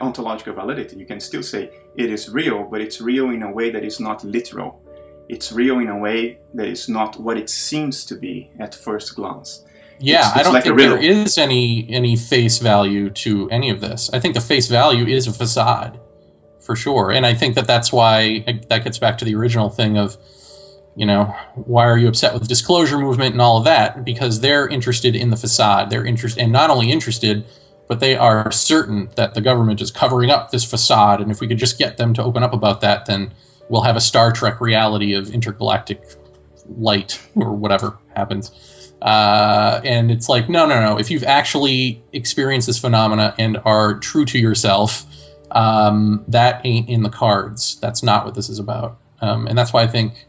ontological validity. You can still say it is real, but it's real in a way that is not literal. It's real in a way that is not what it seems to be at first glance.
Yeah,
it's
I don't
like
think there is any face value to any of this. I think the face value is a facade, for sure. And I think that's why that gets back to the original thing of, why are you upset with the disclosure movement and all of that? Because they're interested in the facade. They're interested, and not only interested, but they are certain that the government is covering up this facade. And if we could just get them to open up about that, then we'll have a Star Trek reality of intergalactic light or whatever happens. And it's like, no. If you've actually experienced this phenomena and are true to yourself, that ain't in the cards. That's not what this is about. And that's why I think,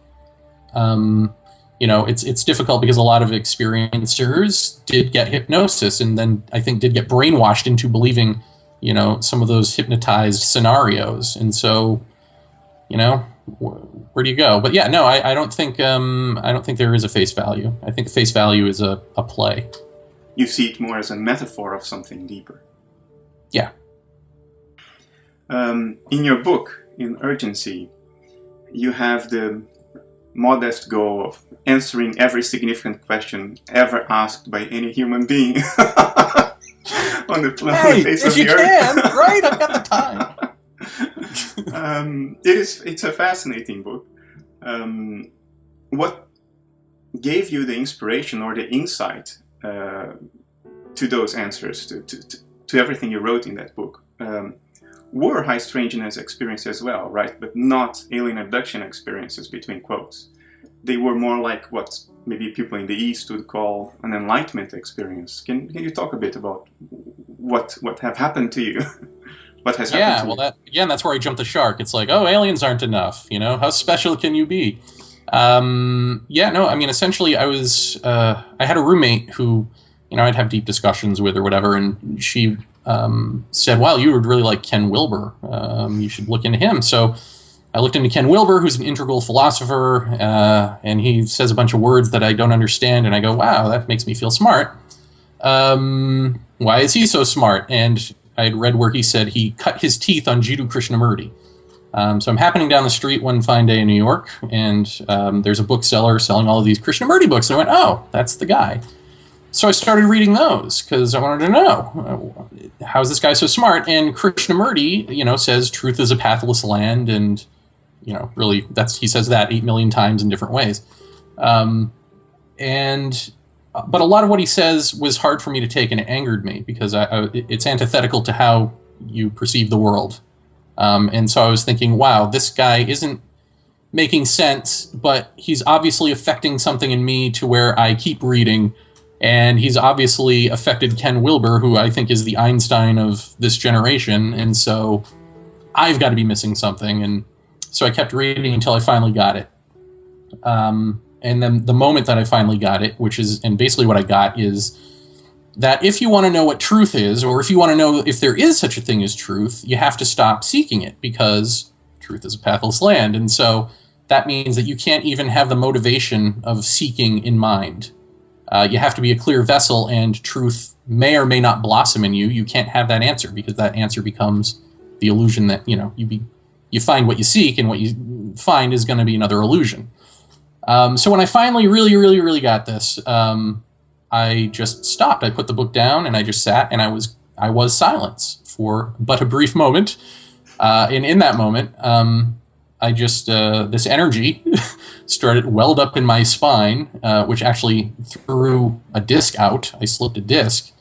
it's difficult, because a lot of experiencers did get hypnosis, and then I think did get brainwashed into believing, some of those hypnotized scenarios. And so, where do you go? But yeah, no, I don't think there is a face value. I think the face value is a play.
You see it more as a metaphor of something deeper.
Yeah.
In your book, in Urgency, you have the modest goal of answering every significant question ever asked by any human being on the face of the earth.
Hey, if you can, right? I've got the
time. It's a fascinating book. What gave you the inspiration or the insight to those answers, to everything you wrote in that book? Were high-strangeness experiences as well, right? But not alien abduction experiences, between quotes. They were more like what maybe people in the East would call an enlightenment experience. Can you talk a bit about what have happened to you? What has happened to you?
And that's where I jumped the shark. It's like, oh, aliens aren't enough. How special can you be? Essentially I had a roommate who, I'd have deep discussions with or whatever, and she said, well, you would really like Ken Wilber. You should look into him. So I looked into Ken Wilber, who's an integral philosopher, and he says a bunch of words that I don't understand, and I go, wow, that makes me feel smart. Why is he so smart? And I had read where he said he cut his teeth on Jiddu Krishnamurti. So I'm happening down the street one fine day in New York, and there's a bookseller selling all of these Krishnamurti books. And I went, oh, that's the guy. So I started reading those because I wanted to know, how is this guy so smart? And Krishnamurti, says truth is a pathless land, and really, he says that 8 million times in different ways. But a lot of what he says was hard for me to take, and it angered me because it's antithetical to how you perceive the world. And so I was thinking, wow, this guy isn't making sense, but he's obviously affecting something in me to where I keep reading, and he's obviously affected Ken Wilber, who I think is the Einstein of this generation, and so I've got to be missing something. And so I kept reading until I finally got it. And then the moment that I finally got it, and basically what I got is that if you want to know what truth is, or if you want to know if there is such a thing as truth, you have to stop seeking it, because truth is a pathless land. And so that means that you can't even have the motivation of seeking in mind. You have to be a clear vessel, and truth may or may not blossom in you. You can't have that answer, because that answer becomes the illusion that, you find what you seek, and what you find is going to be another illusion. So when I finally really, really, really got this, I just stopped. I put the book down, and I just sat, and I was silence for but a brief moment. And in that moment, I just, this energy welled up in my spine, which actually threw a disc out. I slipped a disc.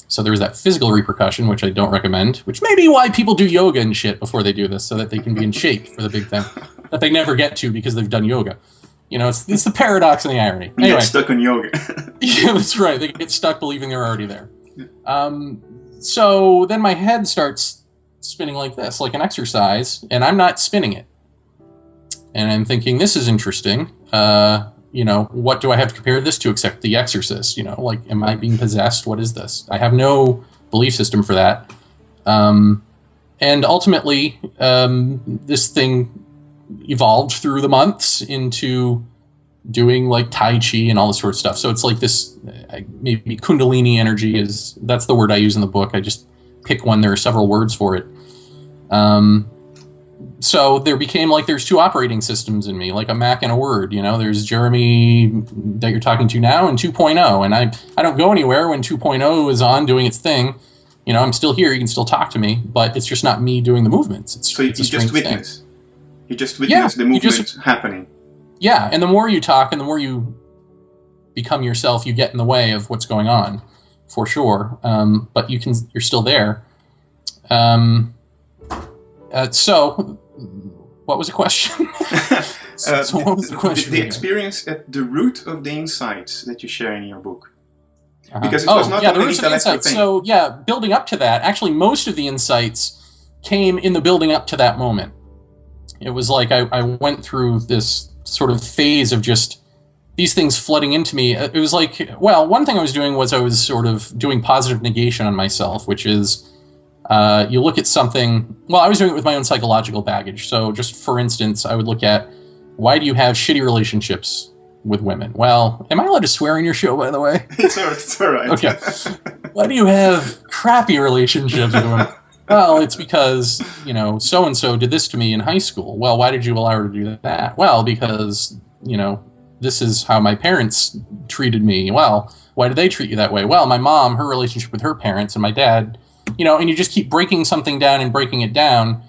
So there was that physical repercussion, which I don't recommend, which may be why people do yoga and shit before they do this, so that they can be in shape for the big thing that they never get to because they've done yoga. It's the paradox and the irony.
You get stuck on yoga.
Yeah, that's right. They get stuck believing they're already there. So then my head starts spinning like this, like an exercise, and I'm not spinning it. And I'm thinking, this is interesting. What do I have to compare this to except The Exorcist? Am I being possessed? What is this? I have no belief system for that. And ultimately, this thing evolved through the months into doing like Tai Chi and all this sort of stuff. So it's like this, maybe Kundalini energy that's the word I use in the book. I just pick one. There are several words for it. So there became there's two operating systems in me, like a Mac and a Word. There's Jeremy that you're talking to now, and 2.0. And I don't go anywhere when 2.0 is on doing its thing. I'm still here. You can still talk to me, but it's just not me doing the movements. It's
you just witness. You just witness the movement happening.
Yeah, and the more you talk and the more you become yourself, you get in the way of what's going on, for sure. But you're still there. So, what was the question? So what was the question?
The experience at the root of the insights that you share in your book. Because it was not only the intellectual thing.
So, building up to that, actually most of the insights came in the building up to that moment. It was like I went through this sort of phase of just these things flooding into me. It was like, one thing I was doing was I was sort of doing positive negation on myself, which is you look at something. Well, I was doing it with my own psychological baggage. So just for instance, I would look at, why do you have shitty relationships with women? Well, am I allowed to swear in your show, by the way?
It's all right.
Okay. Why do you have crappy relationships with women? Well, it's because, so-and-so did this to me in high school. Well, why did you allow her to do that? Well, because, this is how my parents treated me. Well, why did they treat you that way? Well, my mom, her relationship with her parents, and my dad, and you just keep breaking something down and breaking it down,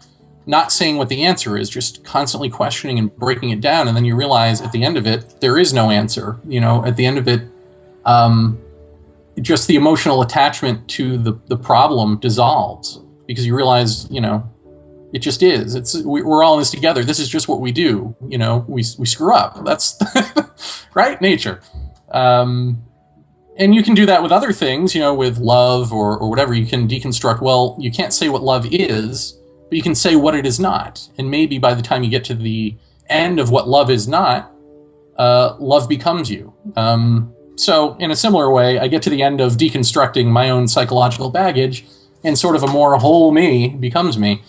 not saying what the answer is, just constantly questioning and breaking it down. And then you realize at the end of it, there is no answer. At the end of it, just the emotional attachment to the problem dissolves. Because you realize, it just is. We're all in this together. This is just what we do. We screw up. That's right, nature. And you can do that with other things, with love or whatever. You can deconstruct. Well, you can't say what love is, but you can say what it is not. And maybe by the time you get to the end of what love is not, love becomes you. So in a similar way, I get to the end of deconstructing my own psychological baggage, and sort of a more whole me becomes me.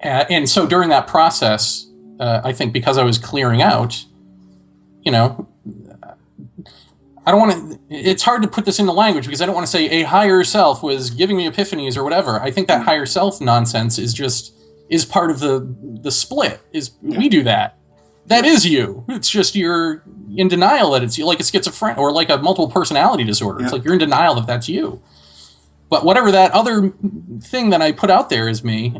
And so during that process, I think because I was clearing out, you know, I don't want to, it's hard to put this into language because I don't want to say a higher self was giving me epiphanies or whatever. I think that higher self nonsense is part of the split. We do that. That is you. It's just you're in denial that it's you, like a schizophrenic or like a multiple personality disorder. It's like you're in denial that that's you. But whatever that other thing that I put out there as me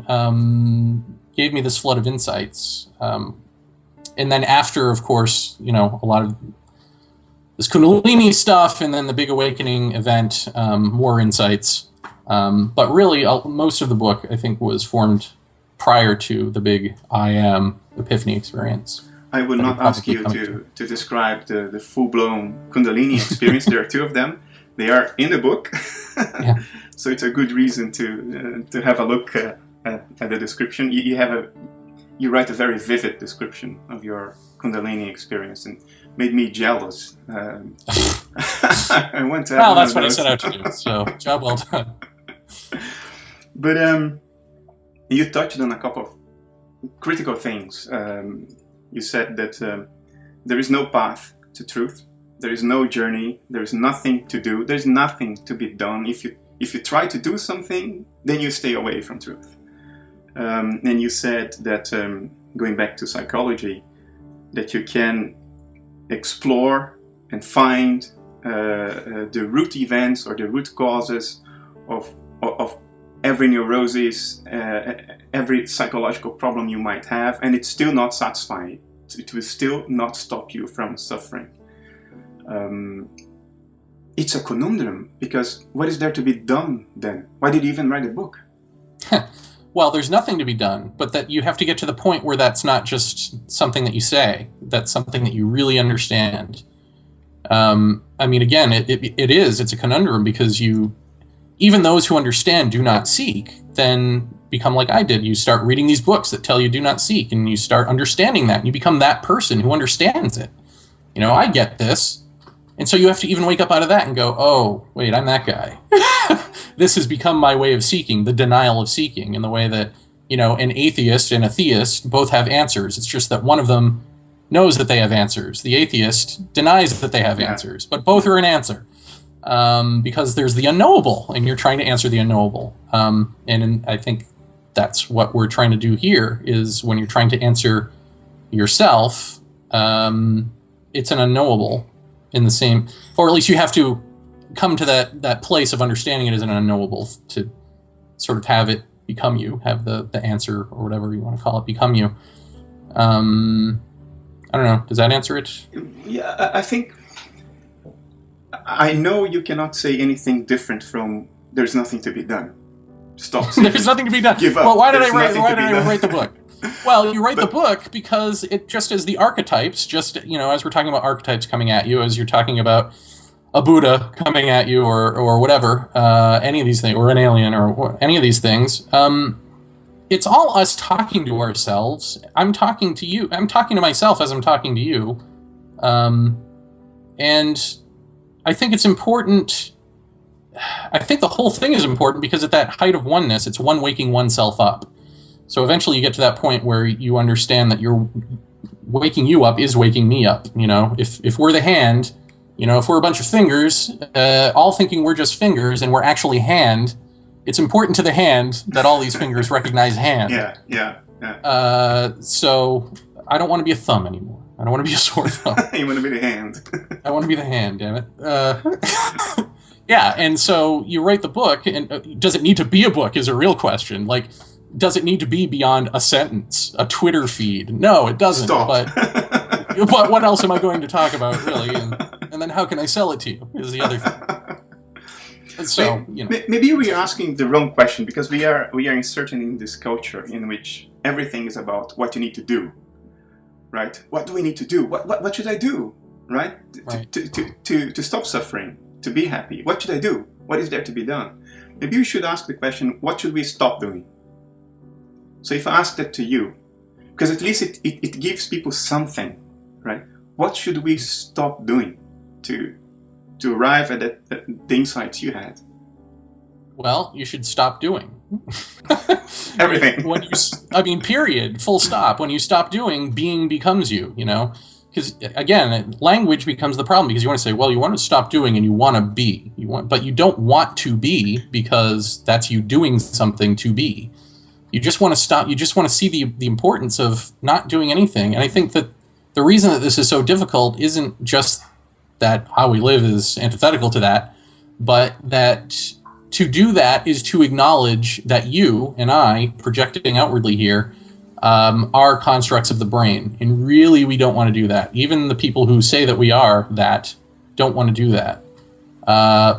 gave me this flood of insights. And then after, of course, you know, a lot of this Kundalini stuff and then the big awakening event, more insights. But really, most of the book, I think, was formed prior to the big I am epiphany experience.
I would not ask you to describe the full-blown Kundalini experience. There are two of them. They are in the book. So it's a good reason to have a look at the description. You write a very vivid description of your Kundalini experience and made me jealous. I want to have
that's what I set out to do. So job well done.
But you touched on a couple of critical things. You said that there is no path to truth. There is no journey. There is nothing to do. There's nothing to be done. If you try to do something, then you stay away from truth. And you said that, going back to psychology, that you can explore and find the root events or the root causes of every neurosis, every psychological problem you might have, and it's still not satisfying. It will still not stop you from suffering. It's a conundrum, because what is there to be done then? Why did you even write a book?
Well, there's nothing to be done, but that you have to get to the point where that's not just something that you say, that's something that you really understand. I mean, again, it's a conundrum, because even those who understand do not seek, then become like I did. You start reading these books that tell you do not seek, and you start understanding that, and you become that person who understands it. You know, I get this. And so you have to even wake up out of that and go, oh, wait, I'm that guy. This has become my way of seeking, the denial of seeking, in the way that, you know, an atheist and a theist both have answers. It's just that one of them knows that they have answers. The atheist denies that they have answers, but both are an answer. Because there's the unknowable, and you're trying to answer the unknowable. I think that's what we're trying to do here, is when you're trying to answer yourself, it's an unknowable in the same, or at least you have to come to that place of understanding it as an unknowable to sort of have it become you, have the answer or whatever you want to call it become you. I don't know. Does that answer it?
Yeah, I think I know you cannot say anything different from "there's nothing to be done." Stop.
There's nothing to be done.
Give up.
Well, why did I write the book? Well, you write the book because it just as the archetypes, just, you know, as we're talking about archetypes coming at you, as you're talking about a Buddha coming at you or whatever, any of these things, or an alien or any of these things, it's all us talking to ourselves. I'm talking to you. I'm talking to myself as I'm talking to you. And I think it's important. I think the whole thing is important because at that height of oneness, it's one waking oneself up. So eventually you get to that point where you understand that you're waking you up is waking me up. You know, if we're the hand, you know, if we're a bunch of fingers, all thinking we're just fingers and we're actually hand, it's important to the hand that all these fingers recognize hand.
Yeah.
So I don't want to be a thumb anymore. I don't want to be a sore thumb.
You want to be the hand.
I want to be the hand, damn it. Yeah, and so you write the book, and does it need to be a book is a real question. Like, does it need to be beyond a sentence, a Twitter feed? No, it doesn't.
Stop.
But what else am I going to talk about, really? And then how can I sell it to you is the other thing. So, you know.
Maybe we are asking the wrong question, because we are inserting in this culture in which everything is about what you need to do, right? What do we need to do? What should I do, right? To stop suffering, to be happy. What should I do? What is there to be done? Maybe we should ask the question, what should we stop doing? So if I ask that to you, because at least it gives people something, right? What should we stop doing to arrive at the insights you had?
Well, you should stop doing.
Everything.
Period, full stop. When you stop doing, being becomes you, Because, again, language becomes the problem, because you want to say, well, you want to stop doing and you want to be. But you don't want to be, because that's you doing something to be. You just want to stop. You just want to see the importance of not doing anything. And I think that the reason that this is so difficult isn't just that how we live is antithetical to that, but that to do that is to acknowledge that you and I, projecting outwardly here, are constructs of the brain. And really, we don't want to do that. Even the people who say that we are that don't want to do that.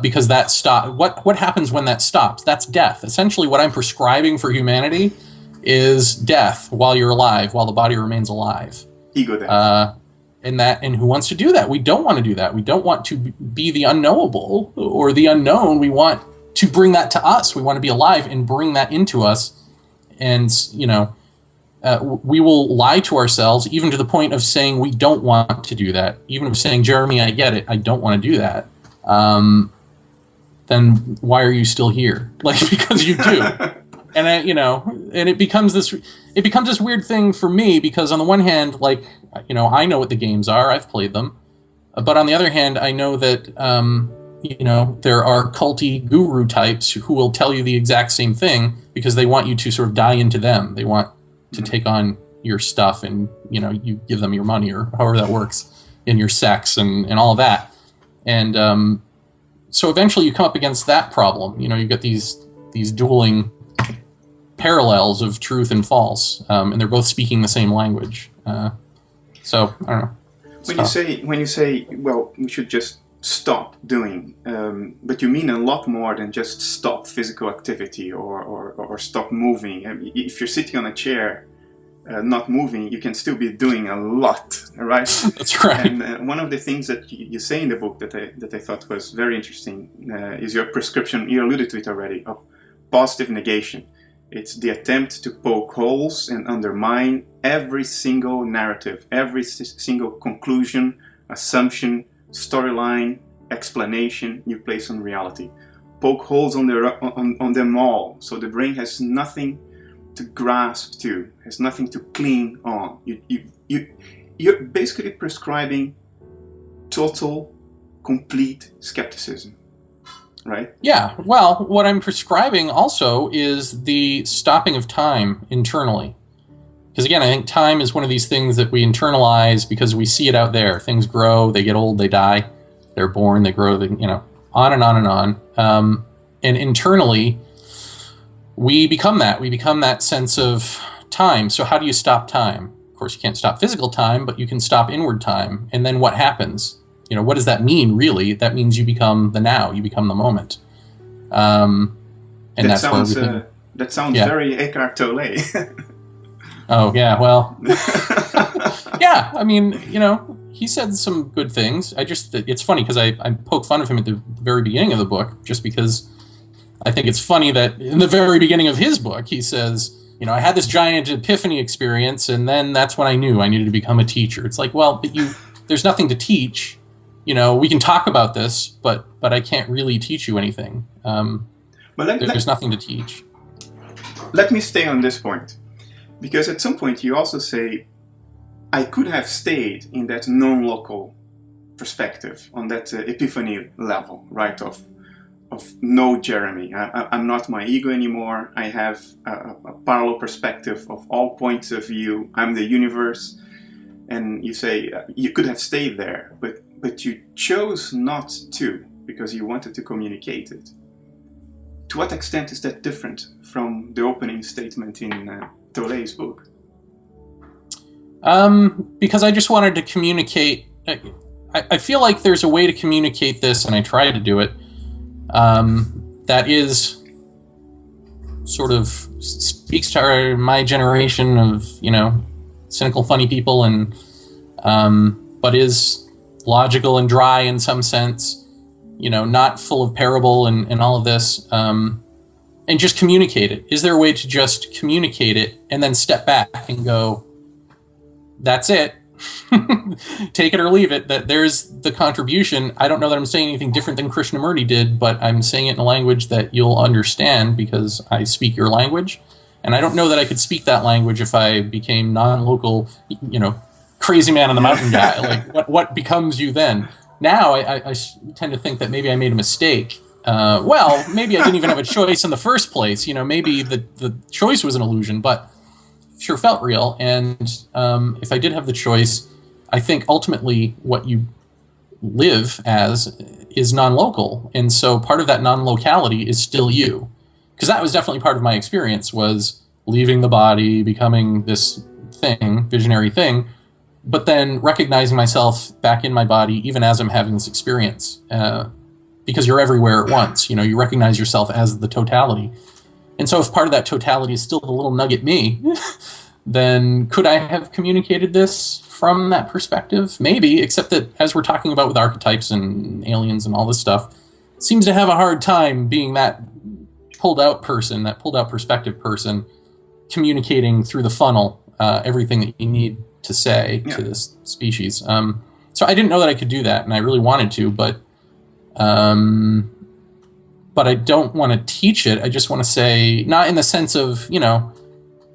Because that what happens when that stops? That's death. Essentially, what I'm prescribing for humanity is death while you're alive, while the body remains alive.
Ego death.
And who wants to do that? We don't want to do that. We don't want to be the unknowable or the unknown. We want to bring that to us. We want to be alive and bring that into us. And, we will lie to ourselves, even to the point of saying we don't want to do that. Even of saying, Jeremy, I get it. I don't want to do that. Then why are you still here? Because you do. And and it becomes this weird thing for me, because on the one hand, I know what the games are, I've played them, but on the other hand, I know that there are culty guru types who will tell you the exact same thing because they want you to sort of die into them. They want to take on your stuff, and you give them your money, or however that works, in your sex and all of that. And so eventually you come up against that problem. You've got these dueling parallels of truth and false, and they're both speaking the same language. So I don't know.
When you say, well, we should just stop doing, but you mean a lot more than just stop physical activity or stop moving. I mean, if you're sitting on a chair, not moving, you can still be doing a lot, right?
That's right.
And one of the things that you say in the book that I thought was very interesting is your prescription. You alluded to it already, of positive negation. It's the attempt to poke holes and undermine every single narrative, every single conclusion, assumption, storyline, explanation you place on reality. Poke holes on them all, so the brain has nothing to grasp to, has nothing to cling on. You're basically prescribing total, complete skepticism. Right?
Yeah. Well, what I'm prescribing also is the stopping of time internally. Because again, I think time is one of these things that we internalize because we see it out there. Things grow, they get old, they die, they're born, they grow, on and on and on. And internally, we become that. We become that sense of time. So how do you stop time? Of course, you can't stop physical time, but you can stop inward time. And then what happens? What does that mean, really? That means you become the now, you become the moment. And that sounds
very Eckhart Tolle.
Oh, yeah, well. Yeah, I mean, he said some good things. It's funny because I poke fun of him at the very beginning of the book, just because I think it's funny that in the very beginning of his book, he says, I had this giant epiphany experience, and then that's when I knew I needed to become a teacher. It's like, well, but there's nothing to teach. We can talk about this, but I can't really teach you anything. There's nothing to teach.
Let me stay on this point, because at some point you also say, I could have stayed in that non-local perspective, on that epiphany level, right, of no Jeremy. I'm not my ego anymore. I have a parallel perspective of all points of view. I'm the universe. And you say, you could have stayed there, but you chose not to, because you wanted to communicate it. To what extent is that different from the opening statement in Tolle's book?
Because I just wanted to communicate. I feel like there's a way to communicate this, and I try to do it, that is sort of speaks to my generation of, cynical, funny people, and but is logical and dry in some sense, not full of parable and all of this, and just communicate it. Is there a way to just communicate it and then step back and go, that's it? take it or leave it, that there's the contribution. I don't know that I'm saying anything different than Krishnamurti did, but I'm saying it in a language that you'll understand because I speak your language. And I don't know that I could speak that language if I became non-local, crazy man on the mountain guy. Like, what becomes you then? Now I tend to think that maybe I made a mistake. Maybe I didn't even have a choice in the first place. Maybe the choice was an illusion, but sure felt real. And if I did have the choice, I think ultimately what you live as is non-local. And so part of that non-locality is still you. Because that was definitely part of my experience, was leaving the body, becoming this thing, visionary thing, but then recognizing myself back in my body even as I'm having this experience. Because you're everywhere at once. You recognize yourself as the totality. And so if part of that totality is still the little nugget me, then could I have communicated this from that perspective? Maybe, except that as we're talking about with archetypes and aliens and all this stuff, seems to have a hard time being that pulled out person, that pulled out perspective person, communicating through the funnel everything that you need to say to this species. So I didn't know that I could do that, and I really wanted to, but I don't want to teach it. I just want to say, not in the sense of,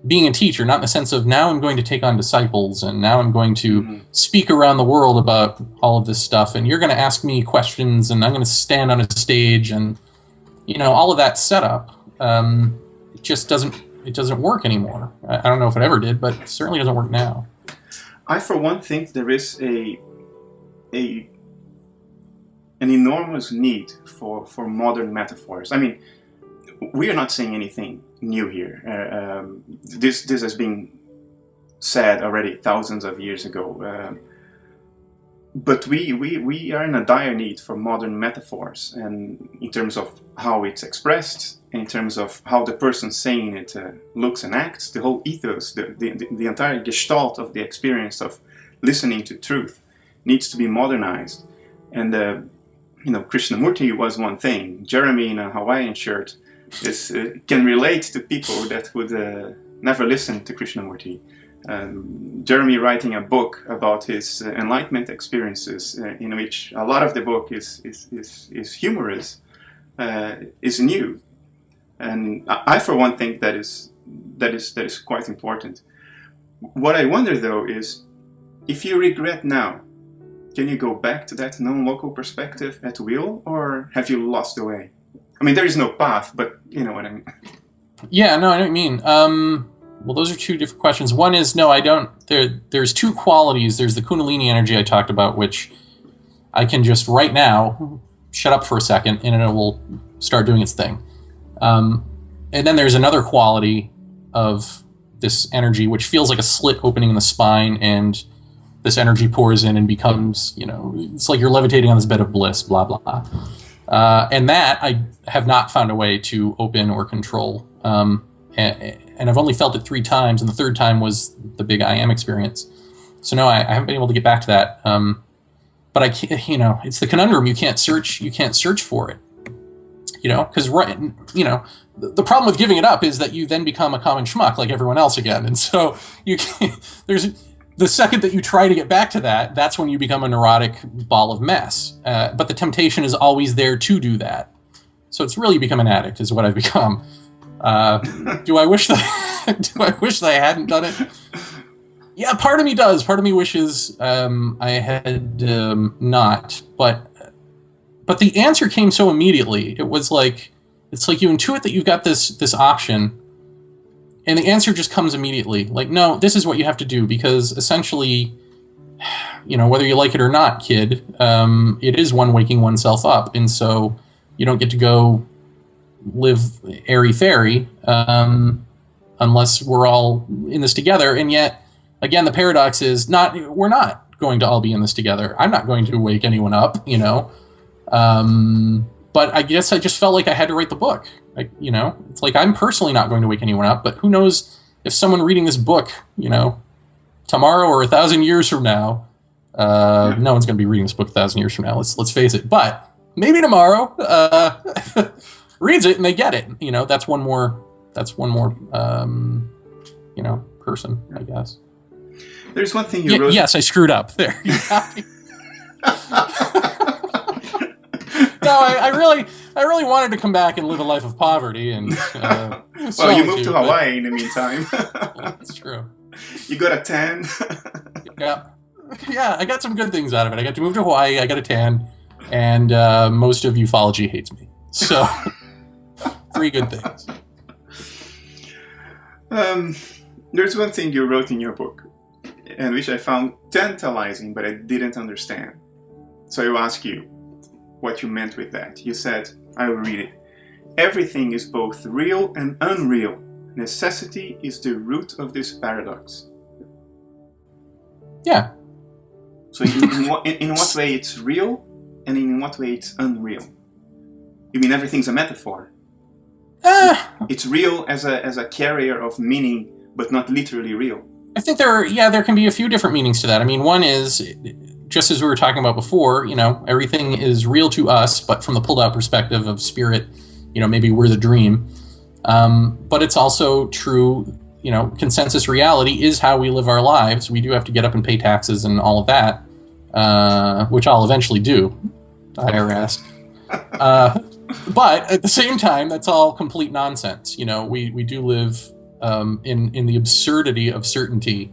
being a teacher, not in the sense of now I'm going to take on disciples and now I'm going to speak around the world about all of this stuff, and you're going to ask me questions and I'm going to stand on a stage and all of that setup, it just doesn't work anymore. I don't know if it ever did, but it certainly doesn't work now.
I, for one, think there is an enormous need for modern metaphors. I mean, we are not saying anything new here. This has been said already thousands of years ago. But we are in a dire need for modern metaphors, and in terms of how it's expressed, in terms of how the person saying it looks and acts, the whole ethos, the entire gestalt of the experience of listening to truth needs to be modernized. And Krishnamurti was one thing. Jeremy in a Hawaiian shirt can relate to people that would never listen to Krishnamurti. Jeremy writing a book about his enlightenment experiences, in which a lot of the book is humorous, is new, and I for one think that is quite important. What I wonder though is, if you regret now, can you go back to that non-local perspective at will, or have you lost the way? I mean, there is no path, but you know what I mean.
Yeah, no, I know what you mean. Well, those are two different questions. One is, no, I don't. There's two qualities. There's the Kundalini energy I talked about, which I can just right now shut up for a second and it will start doing its thing. And then there's another quality of this energy, which feels like a slit opening in the spine, and this energy pours in and becomes, it's like you're levitating on this bed of bliss, blah, blah. And that I have not found a way to open or control. And I've only felt it 3 times, and the third time was the big I am experience. So no, I haven't been able to get back to that. But I can't, it's the conundrum. You can't search for it. Because the problem with giving it up is that you then become a common schmuck like everyone else again. And so you can't, the second that you try to get back to that, that's when you become a neurotic ball of mess. But the temptation is always there to do that. So it's really become an addict is what I've become. Do I wish that I hadn't done it? Yeah, part of me does. Part of me wishes I had not. But the answer came so immediately. It was like, it's like you intuit that you've got this option, and the answer just comes immediately. Like, no, this is what you have to do, because essentially, whether you like it or not, kid, it is one waking oneself up, and so you don't get to go live airy-fairy unless we're all in this together. And yet, again, the paradox is we're not going to all be in this together. I'm not going to wake anyone up, but I guess I just felt like I had to write the book. It's like I'm personally not going to wake anyone up, but who knows if someone reading this book, tomorrow or 1,000 years from now, no one's going to be reading this book 1,000 years from now. Let's face it. But maybe tomorrow, reads it and they get it. That's one more person, I guess.
There's one thing you wrote.
Yes, I screwed up there. No, I really wanted to come back and live a life of poverty and.
Well, you moved to Hawaii in the meantime.
That's true.
You got a tan.
Yeah, I got some good things out of it. I got to move to Hawaii. I got a tan, and most of ufology hates me. So, 3 good things.
There's one thing you wrote in your book, and which I found tantalizing, but I didn't understand. So I will ask you what you meant with that. You said, I will read it. Everything is both real and unreal. Necessity is the root of this paradox.
Yeah.
So in what way it's real, and in what way it's unreal? You mean everything's a metaphor? It's real as a carrier of meaning, but not literally real.
I think there can be a few different meanings to that. I mean, one is, just as we were talking about before, everything is real to us, but from the pulled out perspective of spirit, maybe we're the dream. But it's also true, consensus reality is how we live our lives. We do have to get up and pay taxes and all of that, which I'll eventually do, IRS. But at the same time, that's all complete nonsense. We do live in the absurdity of certainty,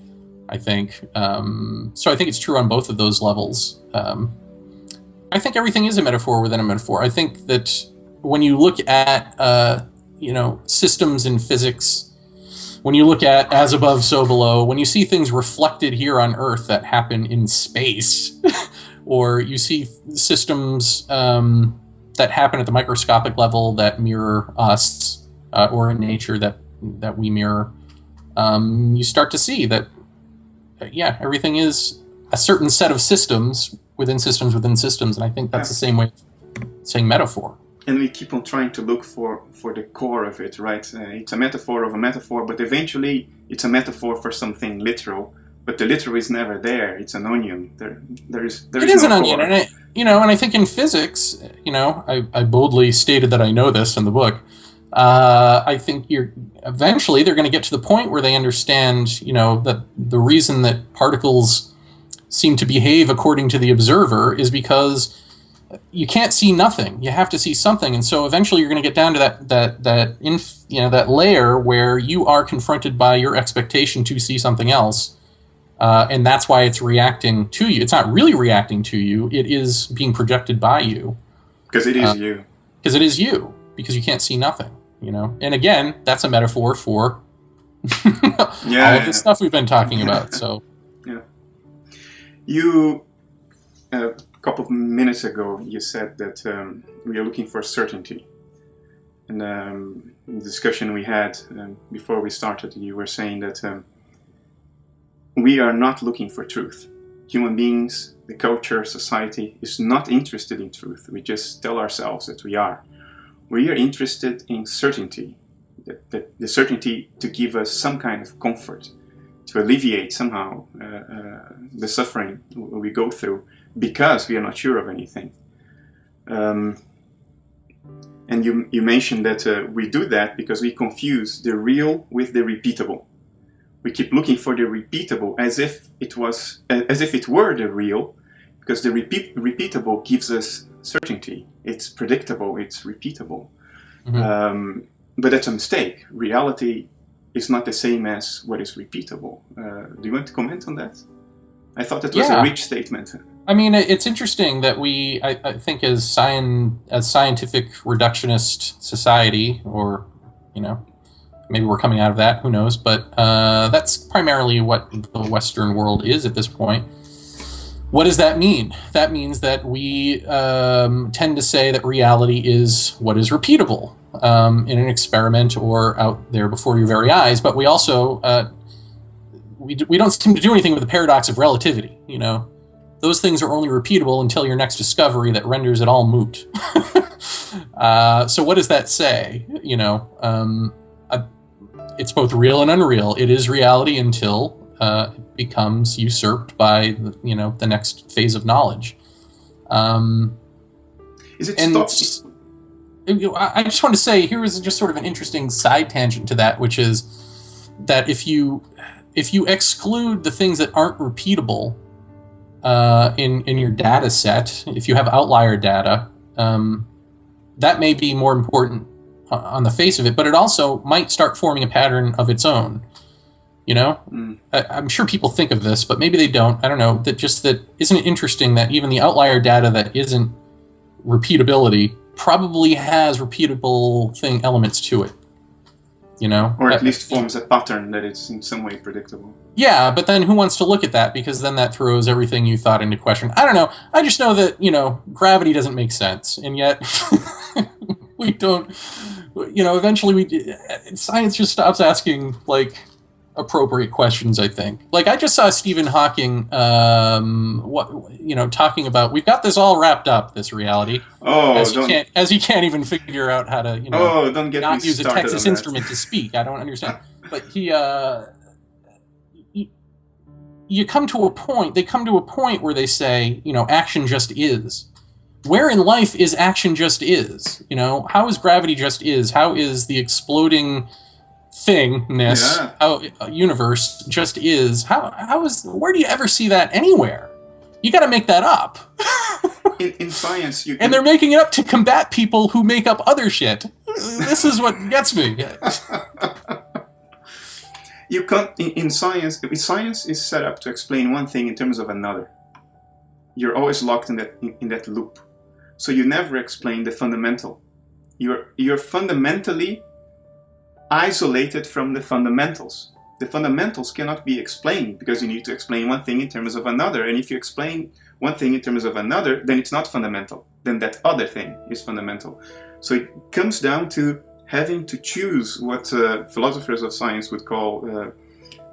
I think. So I think it's true on both of those levels. I think everything is a metaphor within a metaphor. I think that when you look at, systems in physics, when you look at as above, so below, when you see things reflected here on Earth that happen in space, or you see systems that happen at the microscopic level that mirror us, or in nature that we mirror, you start to see that, everything is a certain set of systems within systems within systems, and I think that's the same way of saying metaphor.
And we keep on trying to look for the core of it, right? It's a metaphor of a metaphor, but eventually it's a metaphor for something literal. But the literal is never there. It's an onion. There is
an onion, and I think in physics, I boldly stated that I know this in the book. I think eventually they're going to get to the point where they understand, that the reason that particles seem to behave according to the observer is because you can't see nothing. You have to see something, and so eventually you're going to get down to that layer where you are confronted by your expectation to see something else, and that's why it's reacting to you. It's not really reacting to you; it is being projected by you.
Because it is you.
Because it is you. Because you can't see nothing. And again, that's a metaphor for all of the stuff we've been talking about. So,
you. A couple of minutes ago, you said that we are looking for certainty. And the discussion we had before we started, you were saying that we are not looking for truth. Human beings, the culture, society is not interested in truth. We just tell ourselves that we are. We are interested in certainty, the certainty to give us some kind of comfort, to alleviate somehow the suffering we go through, because we are not sure of anything. And you mentioned that we do that because we confuse the real with the repeatable. We keep looking for the repeatable as if it were the real, because the repeatable gives us certainty. It's predictable, it's repeatable. Mm-hmm. But that's a mistake. Reality is not the same as what is repeatable. Do you want to comment on that? I thought that was a rich statement.
I mean, it's interesting that I think as scientific reductionist society, or, maybe we're coming out of that, who knows, but that's primarily what the Western world is at this point. What does that mean? That means that we tend to say that reality is what is repeatable in an experiment or out there before your very eyes, but we also, we don't seem to do anything with the paradox of relativity, Those things are only repeatable until your next discovery that renders it all moot. So what does that say? It's both real and unreal. It is reality until it becomes usurped by the next phase of knowledge.
Is it
I just want to say, here is just sort of an interesting side tangent to that, which is that if you if you exclude the things that aren't repeatable in your data set, if you have outlier data, that may be more important on the face of it, but it also might start forming a pattern of its own. I'm sure people think of this, but maybe they don't. I don't know. That isn't it interesting that even the outlier data that isn't repeatability probably has repeatable elements to it.
Or at least forms a pattern that is in some way predictable.
Yeah, but then who wants to look at that? Because then that throws everything you thought into question. I don't know. I just know that, gravity doesn't make sense. And yet we don't, eventually science just stops asking, appropriate questions, I think. I just saw Stephen Hawking, talking about, we've got this all wrapped up, this reality. As he can't even figure out how to,
don't get
not
me
use a
started
Texas
on
instrument to speak. I don't understand. But they come to a point where they say, action just is. Where in life is action just is? How is gravity just is? How is the exploding universe just is? Where do you ever see that anywhere? You got to make that up.
in science,
and they're making it up to combat people who make up other shit. This is what gets me.
You can't in science. Science is set up to explain one thing in terms of another. You're always locked in that loop, so you never explain the fundamental. You're fundamentally isolated from the fundamentals. The fundamentals cannot be explained because you need to explain one thing in terms of another. And if you explain one thing in terms of another, then it's not fundamental. Then that other thing is fundamental. So it comes down to having to choose what philosophers of science would call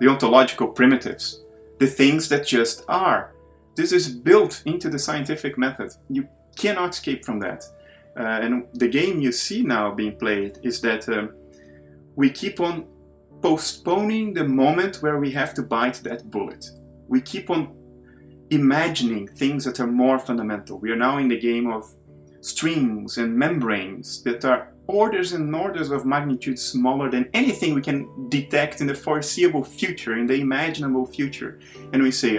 the ontological primitives, the things that just are. This is built into the scientific method. You cannot escape from that. And the game you see now being played is that we keep on postponing the moment where we have to bite that bullet. We keep on imagining things that are more fundamental. We are now in the game of strings and membranes that are orders and orders of magnitude smaller than anything we can detect in the foreseeable future, in the imaginable future. And we say,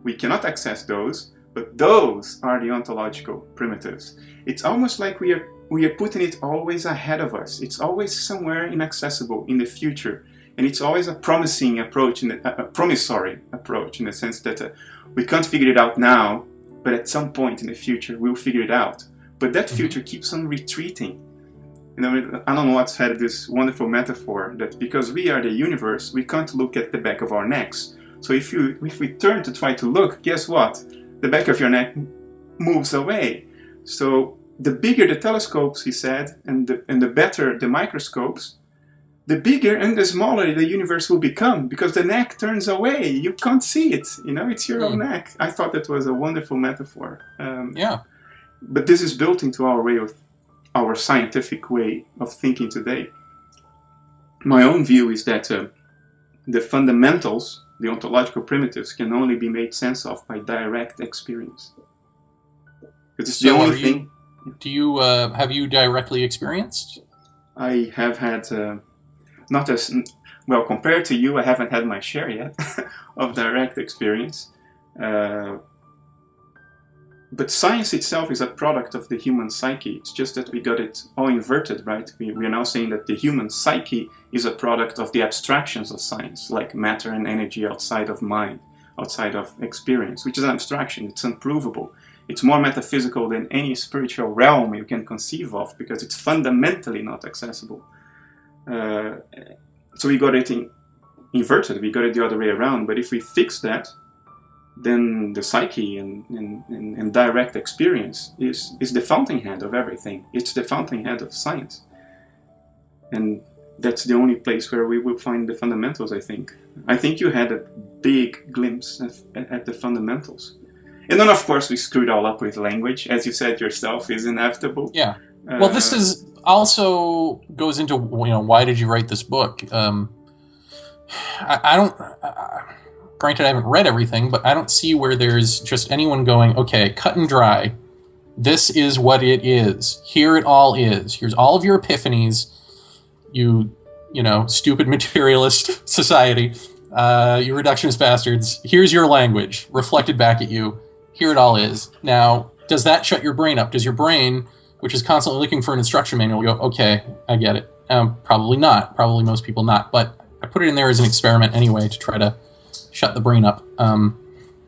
we cannot access those, but those are the ontological primitives. It's almost like we are putting it always ahead of us. It's always somewhere inaccessible in the future. And it's always a promising approach, a promissory approach, in the sense that we can't figure it out now, but at some point in the future, we'll figure it out. But that future keeps on retreating. Alan Watts had this wonderful metaphor that because we are the universe, we can't look at the back of our necks. So if we turn to try to look, guess what? The back of your neck moves away. So the bigger the telescopes, he said, and the better the microscopes, the bigger and the smaller the universe will become, because the neck turns away. You can't see it. It's your own neck. I thought that was a wonderful metaphor. But this is built into our scientific way of thinking today. My own view is that the fundamentals, the ontological primitives, can only be made sense of by direct experience. It's the only thing.
Have you directly experienced?
I have had, not as well compared to you, I haven't had my share yet of direct experience. But science itself is a product of the human psyche. It's just that we got it all inverted, right? We are now saying that the human psyche is a product of the abstractions of science, like matter and energy outside of mind, outside of experience, which is an abstraction. It's unprovable. It's more metaphysical than any spiritual realm you can conceive of, because it's fundamentally not accessible. So we got it inverted. We got it the other way around. But if we fix that, then the psyche and direct experience is the fountainhead of everything. It's the fountainhead of science. And that's the only place where we will find the fundamentals, I think. I think you had a big glimpse at the fundamentals. And then, of course, we screwed all up with language. As you said yourself, is inevitable.
Yeah. Well, this is also goes into, why did you write this book? I don't... Granted, I haven't read everything, but I don't see where there's just anyone going, okay, cut and dry. This is what it is. Here it all is. Here's all of your epiphanies, you stupid materialist society. you reductionist bastards. Here's your language reflected back at you. Here it all is. Now, does that shut your brain up? Does your brain, which is constantly looking for an instruction manual, go, okay, I get it? Probably not. Probably most people not. But I put it in there as an experiment anyway to try to shut the brain up.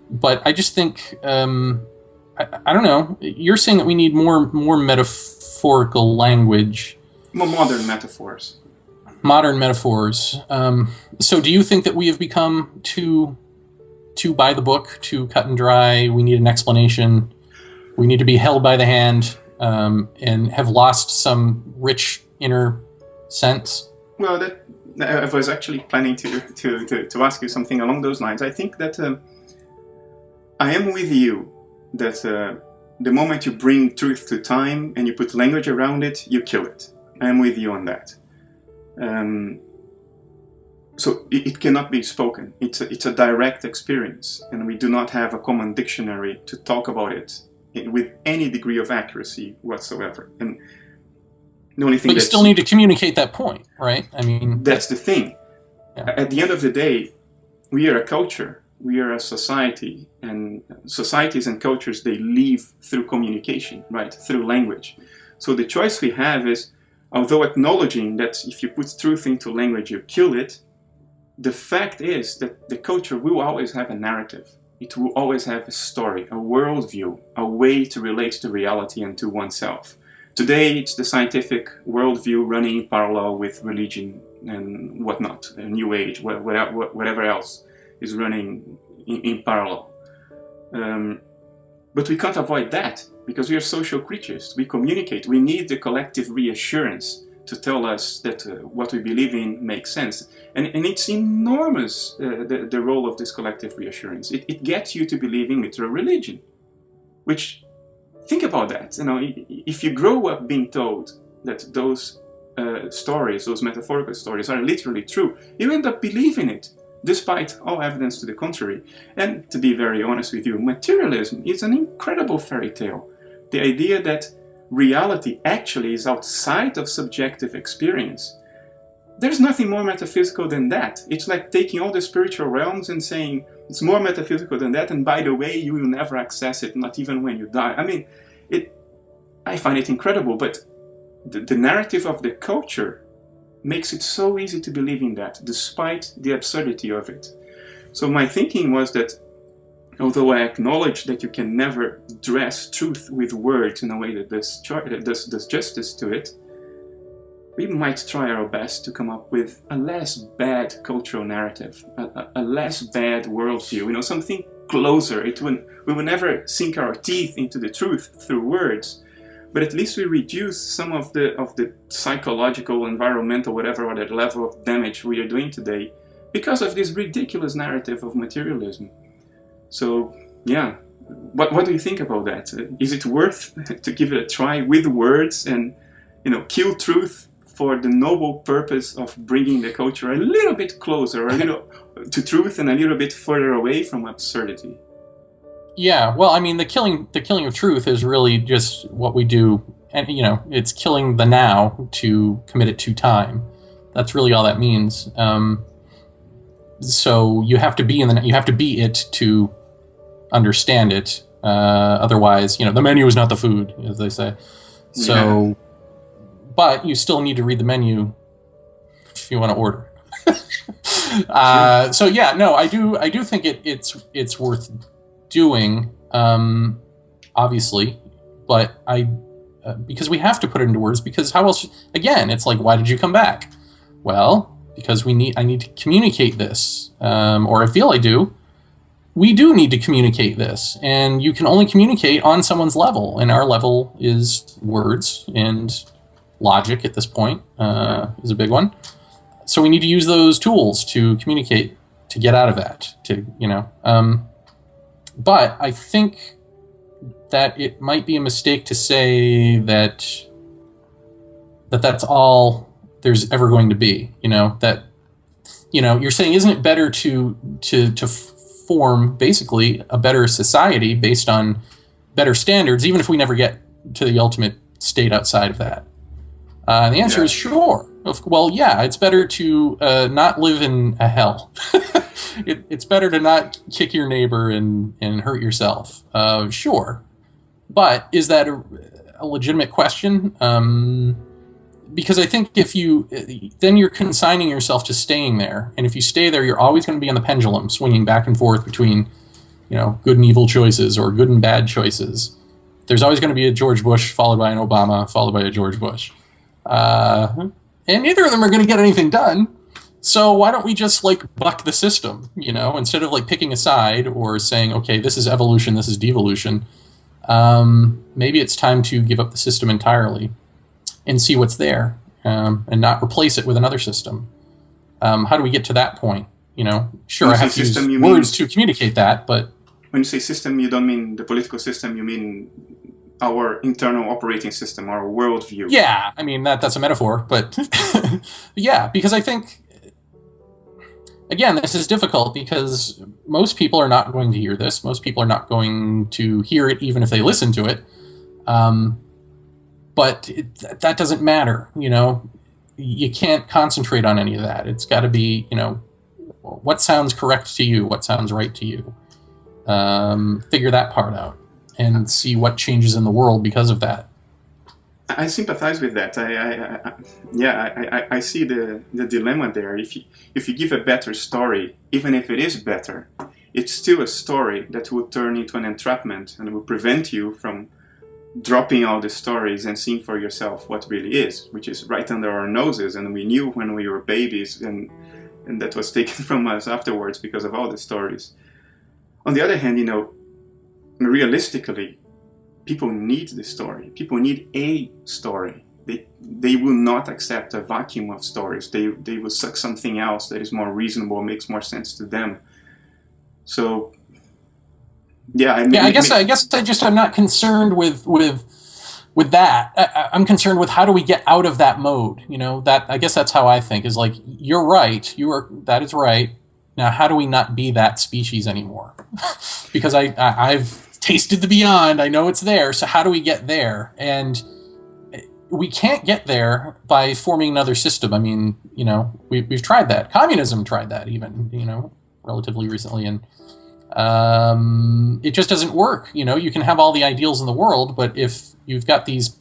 But I just think, I don't know. You're saying that we need more metaphorical language.
More modern metaphors.
Modern metaphors. So do you think that we have become too by the book, too cut and dry? We need an explanation. We need to be held by the hand, and have lost some rich inner sense?
Well, I was actually planning to ask you something along those lines. I think that I am with you that the moment you bring truth to time and you put language around it, you kill it. I am with you on that. So it cannot be spoken. It's a direct experience, and we do not have a common dictionary to talk about it with any degree of accuracy whatsoever. And the only thing
but you still need to communicate that point, right? I mean,
that's the thing.
Yeah.
At the end of the day, we are a culture. We are a society, and societies and cultures, they live through communication, right? Through language. So the choice we have is, although acknowledging that if you put truth into language, you kill it, the fact is that the culture will always have a narrative. It will always have a story, a worldview, a way to relate to reality and to oneself. Today, it's the scientific worldview running in parallel with religion and whatnot, a new age, whatever else is running in parallel. But we can't avoid that, because we are social creatures. We communicate. We need the collective reassurance to tell us that what we believe in makes sense. And it's enormous, the role of this collective reassurance. It gets you to believe in literal religion, which, think about that. You know, if you grow up being told that those stories, those metaphorical stories, are literally true, you end up believing it, despite all evidence to the contrary. And to be very honest with you, materialism is an incredible fairy tale. The idea that reality actually is outside of subjective experience. There's nothing more metaphysical than that. It's like taking all the spiritual realms and saying it's more metaphysical than that, and by the way, you will never access it, not even when you die. I mean, I find it incredible, but the narrative of the culture makes it so easy to believe in that, despite the absurdity of it. So my thinking was that, although I acknowledge that you can never dress truth with words in a way that does justice to it, we might try our best to come up with a less bad cultural narrative, a less bad worldview, you know, something closer. We will never sink our teeth into the truth through words, but at least we reduce some of the psychological, environmental, whatever other level of damage we are doing today because of this ridiculous narrative of materialism. So, yeah, what do you think about that? Is it worth to give it a try with words and, you know, kill truth for the noble purpose of bringing the culture a little bit closer, you know, to truth and a little bit further away from absurdity?
Yeah, well, I mean, the killing of truth is really just what we do, and you know, it's killing the now to commit it to time. That's really all that means. So you have to be you have to be it to understand it. Otherwise, you know, the menu is not the food, as they say. So, yeah. But you still need to read the menu if you want to order. So yeah, no, I do think it's worth doing, obviously, but because we have to put it into words, because how else? Again, it's like, why did you come back? Well, because I need to communicate this, or I feel I do. We do need to communicate this, and you can only communicate on someone's level, and our level is words, and logic at this point is a big one. So we need to use those tools to communicate, to get out of that, to, you know. But I think that it might be a mistake to say that that's all there's ever going to be. You know, that, you know, you're saying, isn't it better to form basically a better society based on better standards, even if we never get to the ultimate state outside of that? The answer is sure. Well, yeah, it's better to not live in a hell. It's better to not kick your neighbor and hurt yourself. Sure. But is that a legitimate question? Because I think then you're consigning yourself to staying there. And if you stay there, you're always going to be on the pendulum, swinging back and forth between, good and evil choices or good and bad choices. There's always going to be a George Bush followed by an Obama followed by a George Bush. And neither of them are going to get anything done. So why don't we just buck the system, instead of picking a side or saying, okay, this is evolution, this is devolution. Maybe it's time to give up the system entirely and see what's there, and not replace it with another system. How do we get to that point? Sure, I have to use words to communicate that, but
when you say system, you don't mean the political system, you mean our internal operating system, our worldview.
Yeah, I mean, that's a metaphor, but yeah, because I think, again, this is difficult because most people are not going to hear this. Most people are not going to hear it even if they listen to it. But that doesn't matter, You can't concentrate on any of that. It's got to be, what sounds correct to you, what sounds right to you. Figure that part out and see what changes in the world because of that.
I sympathize with that. I see the dilemma there. If you give a better story, even if it is better, it's still a story that will turn into an entrapment and will prevent you from dropping all the stories and seeing for yourself what really is, which is right under our noses, and we knew when we were babies, and that was taken from us afterwards because of all the stories. On the other hand, realistically, people need the story. People need a story. They will not accept a vacuum of stories. They will suck something else that is more reasonable, makes more sense to them. So, yeah. I'm not concerned with that. I'm concerned with how do we get out of that mode. That I guess that's how I think. Is you're right. That is right. Now, how do we not be that species anymore? Because I've tasted the beyond. I know it's there. So how do we get there? And we can't get there by forming another system. I mean, we've tried that. Communism tried that even, relatively recently. And it just doesn't work. You can have all the ideals in the world, but if you've got these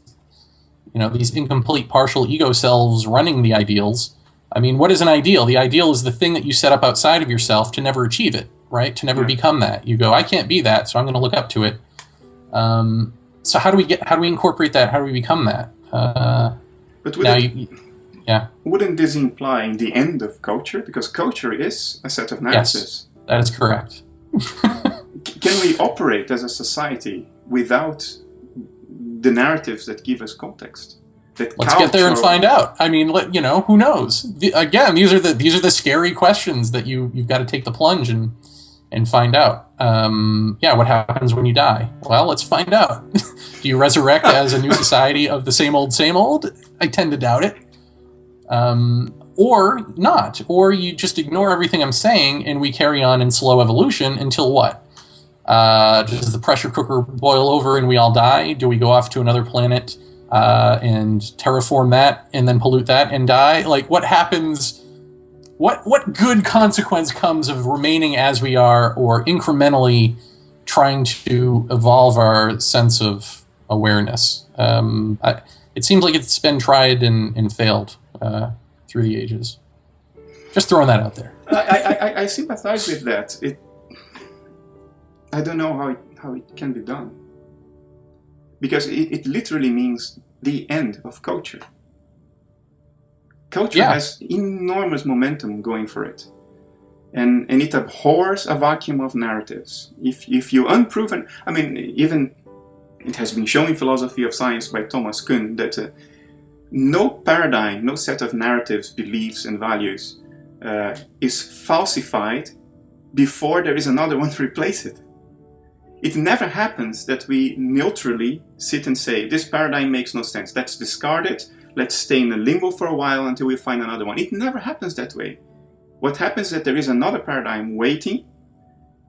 incomplete partial ego selves running the ideals, I mean, what is an ideal? The ideal is the thing that you set up outside of yourself to never achieve it, right? To never become that. You go, I can't be that, so I'm going to look up to it. So how do we incorporate that? How do we become that? But wouldn't this imply the end of culture? Because culture is a set of narratives.
Yes, that is correct.
Can we operate as a society without the narratives that give us context?
Let's get there and find out. I mean, who knows? Again, these are the scary questions that you've got to take the plunge and find out. What happens when you die? Well, let's find out. Do you resurrect as a new society of the same old? I tend to doubt it. Or not. Or you just ignore everything I'm saying and we carry on in slow evolution until what? Does the pressure cooker boil over and we all die? Do we go off to another planet and terraform that and then pollute that and die? What happens? What good consequence comes of remaining as we are or incrementally trying to evolve our sense of awareness? It seems like it's been tried and failed through the ages. Just throwing that out there.
I sympathize with that. I don't know how it can be done. Because it literally means the end of culture. Culture has enormous momentum going for it. And it abhors a vacuum of narratives. If you unproven... I mean, even it has been shown in Philosophy of Science by Thomas Kuhn that no paradigm, no set of narratives, beliefs and values is falsified before there is another one to replace it. It never happens that we neutrally sit and say, this paradigm makes no sense, let's discard it, let's stay in a limbo for a while until we find another one. It never happens that way. What happens is that there is another paradigm waiting,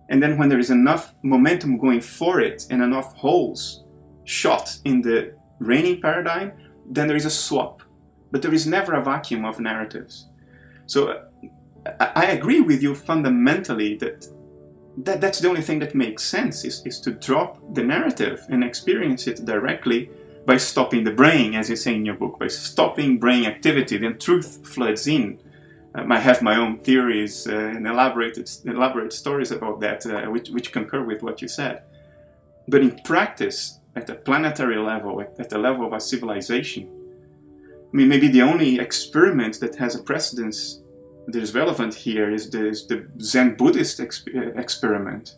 and then when there is enough momentum going for it and enough holes shot in the reigning paradigm, then there is a swap. but there is never a vacuum of narratives. So I agree with you fundamentally that's the only thing that makes sense, is to drop the narrative and experience it directly by stopping the brain, as you say in your book, by stopping brain activity. Then truth floods in. I have my own theories and elaborate stories about that, which concur with what you said. But in practice, at a planetary level, at the level of a civilization, I mean, maybe the only experiment that has a precedence that is relevant here is the Zen Buddhist experiment,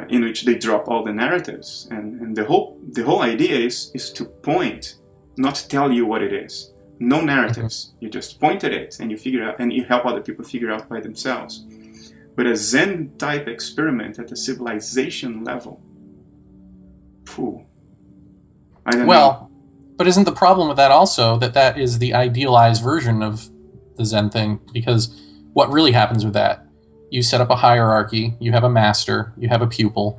in which they drop all the narratives, and the whole idea is to point, not tell you what it is. No narratives. You just point at it and you figure out, and you help other people figure out by themselves. But a Zen type experiment at a civilization level, I don't know.
But isn't the problem with that also that is the idealized version of the Zen thing? Because what really happens with that, you set up a hierarchy, you have a master, you have a pupil,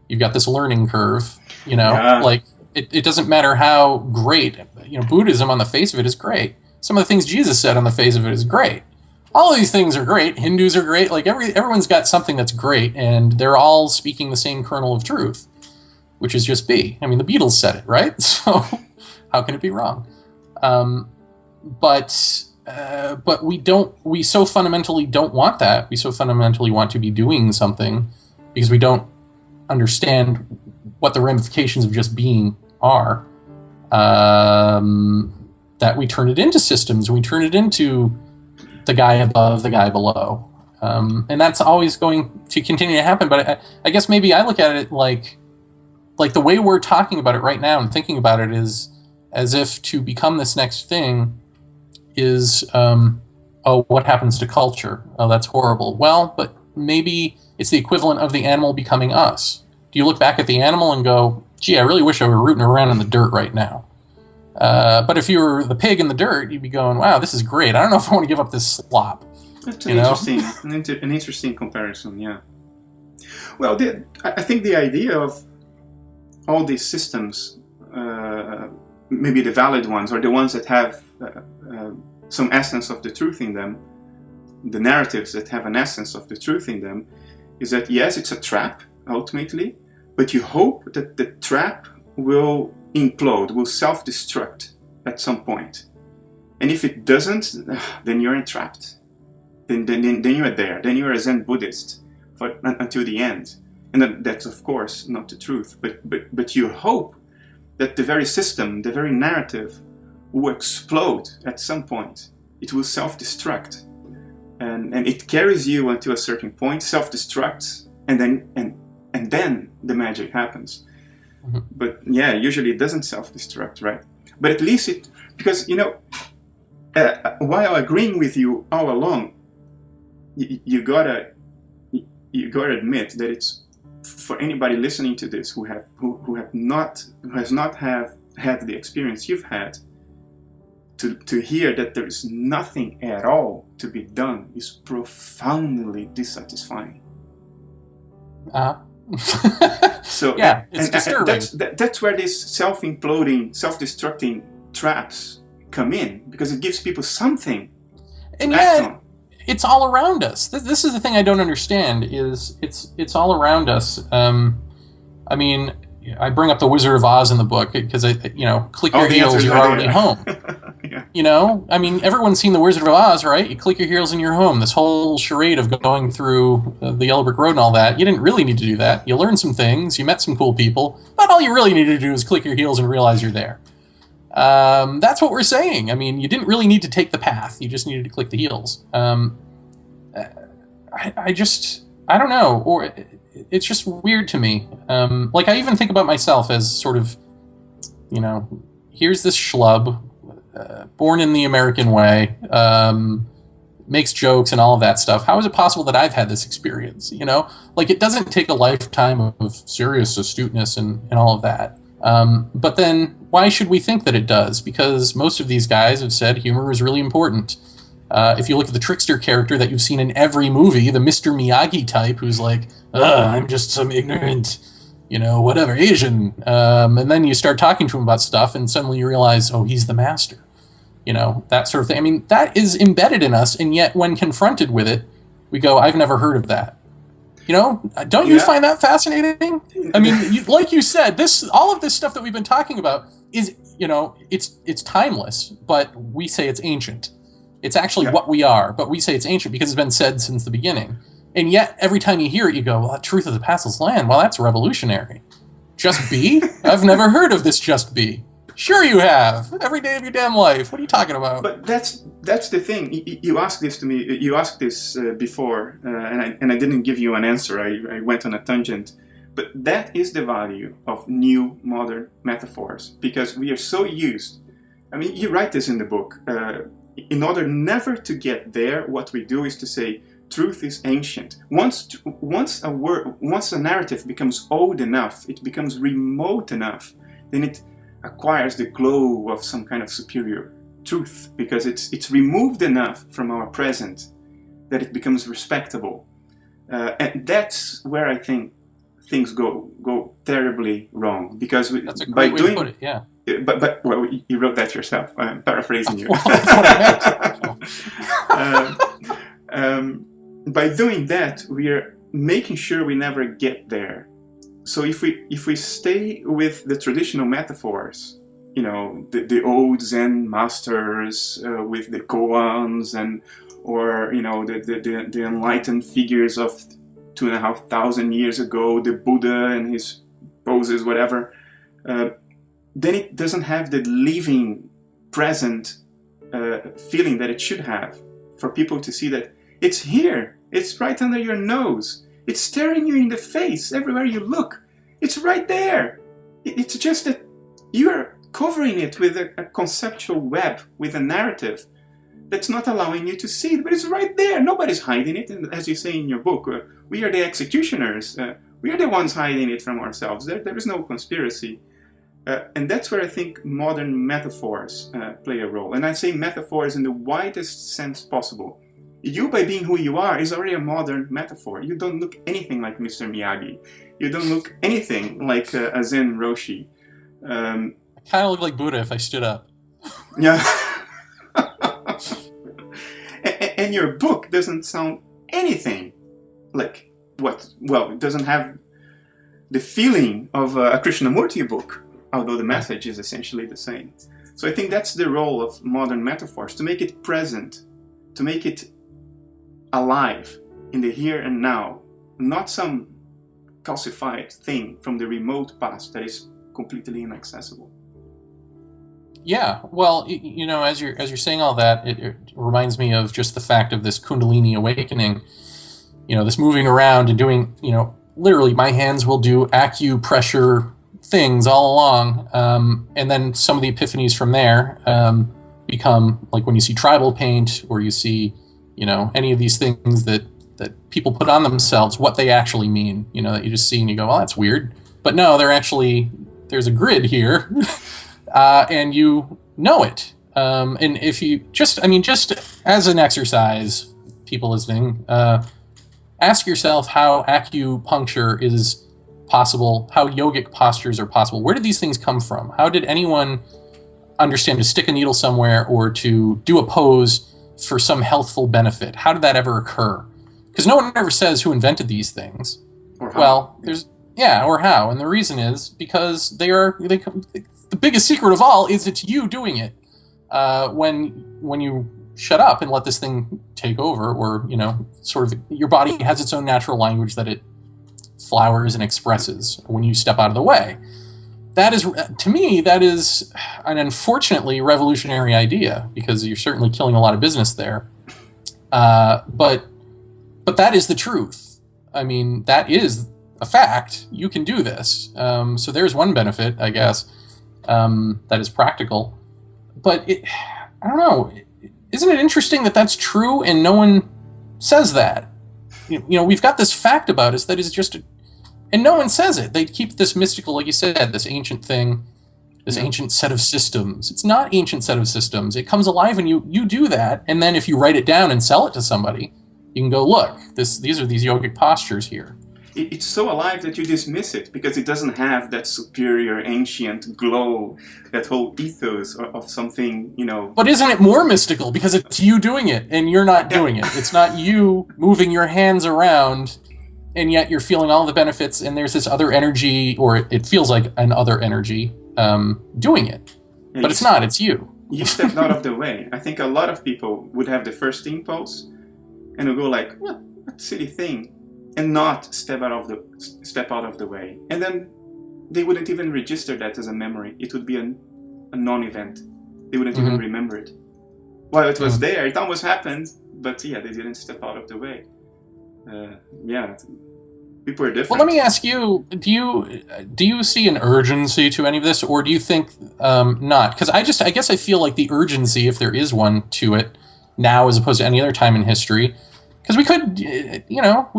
you've got this learning curve, like it doesn't matter how great, Buddhism on the face of it is great. Some of the things Jesus said on the face of it is great. All of these things are great. Hindus are great. Like everyone's got something that's great, and they're all speaking the same kernel of truth, which is just be. I mean, the Beatles said it, right? So how can it be wrong? But we so fundamentally don't want that. We so fundamentally want to be doing something because we don't understand what the ramifications of just being are, that we turn it into systems. We turn it into the guy above, the guy below. And that's always going to continue to happen. But I guess maybe I look at it like the way we're talking about it right now and thinking about it is as if to become this next thing is, what happens to culture? Oh, that's horrible. Well, but maybe it's the equivalent of the animal becoming us. Do you look back at the animal and go, gee, I really wish I were rooting around in the dirt right now? But if you were the pig in the dirt, you'd be going, wow, this is great. I don't know if I want to give up this slop.
That's an interesting comparison, yeah. Well, I think the idea of all these systems, maybe the valid ones, or the ones that have some essence of the truth in them, the narratives that have an essence of the truth in them, is that yes, it's a trap, ultimately, but you hope that the trap will implode, will self-destruct at some point. And if it doesn't, then you're entrapped. Then you are there. Then you are a Zen Buddhist until the end. And that's, of course, not the truth. But you hope that the very system, the very narrative, will explode at some point. It will self-destruct. And it carries you until a certain point, self-destructs, and then the magic happens. Mm-hmm. But yeah, usually it doesn't self-destruct, right? But at least because while agreeing with you all along, you gotta admit that it's for anybody listening to this who has not had the experience you've had, to hear that there is nothing at all to be done is profoundly dissatisfying. So
yeah, it's disturbing.
That's where these self-imploding, self-destructing traps come in, because it gives people something to act on.
It's all around us. This is the thing I don't understand. Is it's all around us. I mean, I bring up the Wizard of Oz in the book because click your heels, you're already home. Yeah. I mean, everyone's seen the Wizard of Oz, right? You click your heels and you're home. This whole charade of going through the Yellow Brick Road and all that, you didn't really need to do that. You learned some things, you met some cool people, but all you really needed to do is click your heels and realize you're there. That's what we're saying. I mean, you didn't really need to take the path. You just needed to click the heels. I don't know. Or it's just weird to me. Like, I even think about myself as sort of, here's this schlub, born in the American way, makes jokes and all of that stuff. How is it possible that I've had this experience? Like, it doesn't take a lifetime of serious astuteness and all of that. But then why should we think that it does? Because most of these guys have said humor is really important. If you look at the trickster character that you've seen in every movie, the Mr. Miyagi type who's like, I'm just some ignorant, whatever, Asian. And then you start talking to him about stuff and suddenly you realize, oh, he's the master. that sort of thing. I mean, that is embedded in us, and yet when confronted with it, we go, I've never heard of that. Don't you find that fascinating? I mean, like you said, all of this stuff that we've been talking about is, it's timeless, but we say it's ancient. It's actually what we are, but we say it's ancient because it's been said since the beginning. And yet, every time you hear it, you go, well, truth of the pathless land, well, that's revolutionary. Just be? I've never heard of this just be. Sure you have. Every day of your damn life. What are you talking about?
But that's the thing. You asked this to me. You asked this before, and I didn't give you an answer. I went on a tangent. But that is the value of new modern metaphors, because we are so used. I mean, you write this in the book. In order never to get there, what we do is to say truth is ancient. Once a narrative becomes old enough, it becomes remote enough, then it acquires the glow of some kind of superior truth, because it's removed enough from our present that it becomes respectable. And that's where I think things go terribly wrong, because
that's a great way to put it. Yeah.
But well, you wrote that yourself. I'm paraphrasing you. By doing that, we are making sure we never get there. So if we stay with the traditional metaphors, the old Zen masters with the koans or the enlightened figures of 2,500 years ago, the Buddha and his poses, whatever, then it doesn't have the living, present feeling that it should have, for people to see that it's here, it's right under your nose. It's staring you in the face everywhere you look. It's right there. It's just that you're covering it with a conceptual web, with a narrative that's not allowing you to see it, but it's right there. Nobody's hiding it. And as you say in your book, we are the executioners. We are the ones hiding it from ourselves. There is no conspiracy. And that's where I think modern metaphors play a role. And I say metaphors in the widest sense possible. You, by being who you are, is already a modern metaphor. You don't look anything like Mr. Miyagi. You don't look anything like a Zen Roshi.
I kind of look like Buddha if I stood up.
Yeah. And your book doesn't sound anything like it doesn't have the feeling of a Krishnamurti book, although the message is essentially the same. So I think that's the role of modern metaphors, to make it present, to make it alive in the here and now, not some calcified thing from the remote past that is completely inaccessible.
Yeah, well, as you're saying all that, it reminds me of just the fact of this Kundalini awakening. This moving around and doing, literally my hands will do acupressure things all along, and then some of the epiphanies from there become like when you see tribal paint, or you see any of these things that people put on themselves, what they actually mean, that you just see and you go, well, that's weird. But no, there's a grid here, and you know it. And if you just as an exercise, people listening, ask yourself how acupuncture is possible, how yogic postures are possible. Where did these things come from? How did anyone understand to stick a needle somewhere or to do a pose for some healthful benefit? How did that ever occur? Because no one ever says who invented these things.
Or how.
Well, or how. And the reason is because the biggest secret of all is it's you doing it. When you shut up and let this thing take over, or, sort of your body has its own natural language that it flowers and expresses when you step out of the way. That is, to me, that is an unfortunately revolutionary idea, because you're certainly killing a lot of business there. But that is the truth. I mean, that is a fact. You can do this. So there's one benefit, I guess, that is practical. But I don't know. Isn't it interesting that that's true and no one says that? We've got this fact about us that is just... And no one says it. They keep this mystical, like you said, this ancient thing, this ancient set of systems. It's not ancient set of systems. It comes alive and you do that. And then if you write it down and sell it to somebody, you can go, look, these are these yogic postures here.
it's so alive that you dismiss it because it doesn't have that superior ancient glow, that whole ethos of something,
But isn't it more mystical because it's you doing it and you're not doing it? It's not you moving your hands around and yet you're feeling all the benefits, and there's this other energy, or it feels like an other energy doing it.
Yeah,
but it's not, it's you.
You stepped out of the way. I think a lot of people would have the first impulse and would go like, what silly thing, and not step out of the way. And then they wouldn't even register that as a memory. It would be a non-event. They wouldn't even remember it. While it was there, it almost happened, but yeah, they didn't step out of the way. People are different.
Well, let me ask you: do you see an urgency to any of this, or do you think not? Because I guess I feel like the urgency, if there is one to it, now as opposed to any other time in history, because we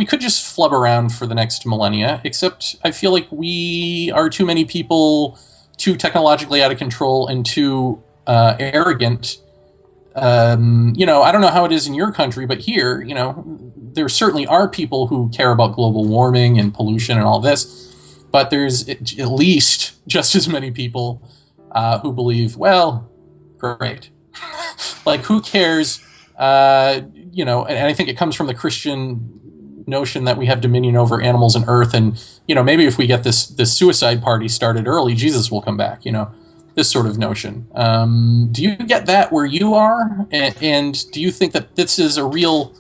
could just flub around for the next millennia. Except I feel like we are too many people, too technologically out of control, and too arrogant. I don't know how it is in your country, but here, there certainly are people who care about global warming and pollution and all this, but there's at least just as many people who believe, well, great. Like, who cares? And I think it comes from the Christian notion that we have dominion over animals and earth, and, maybe if we get this suicide party started early, Jesus will come back, this sort of notion. Do you get that where you are? And do you think that this is a real...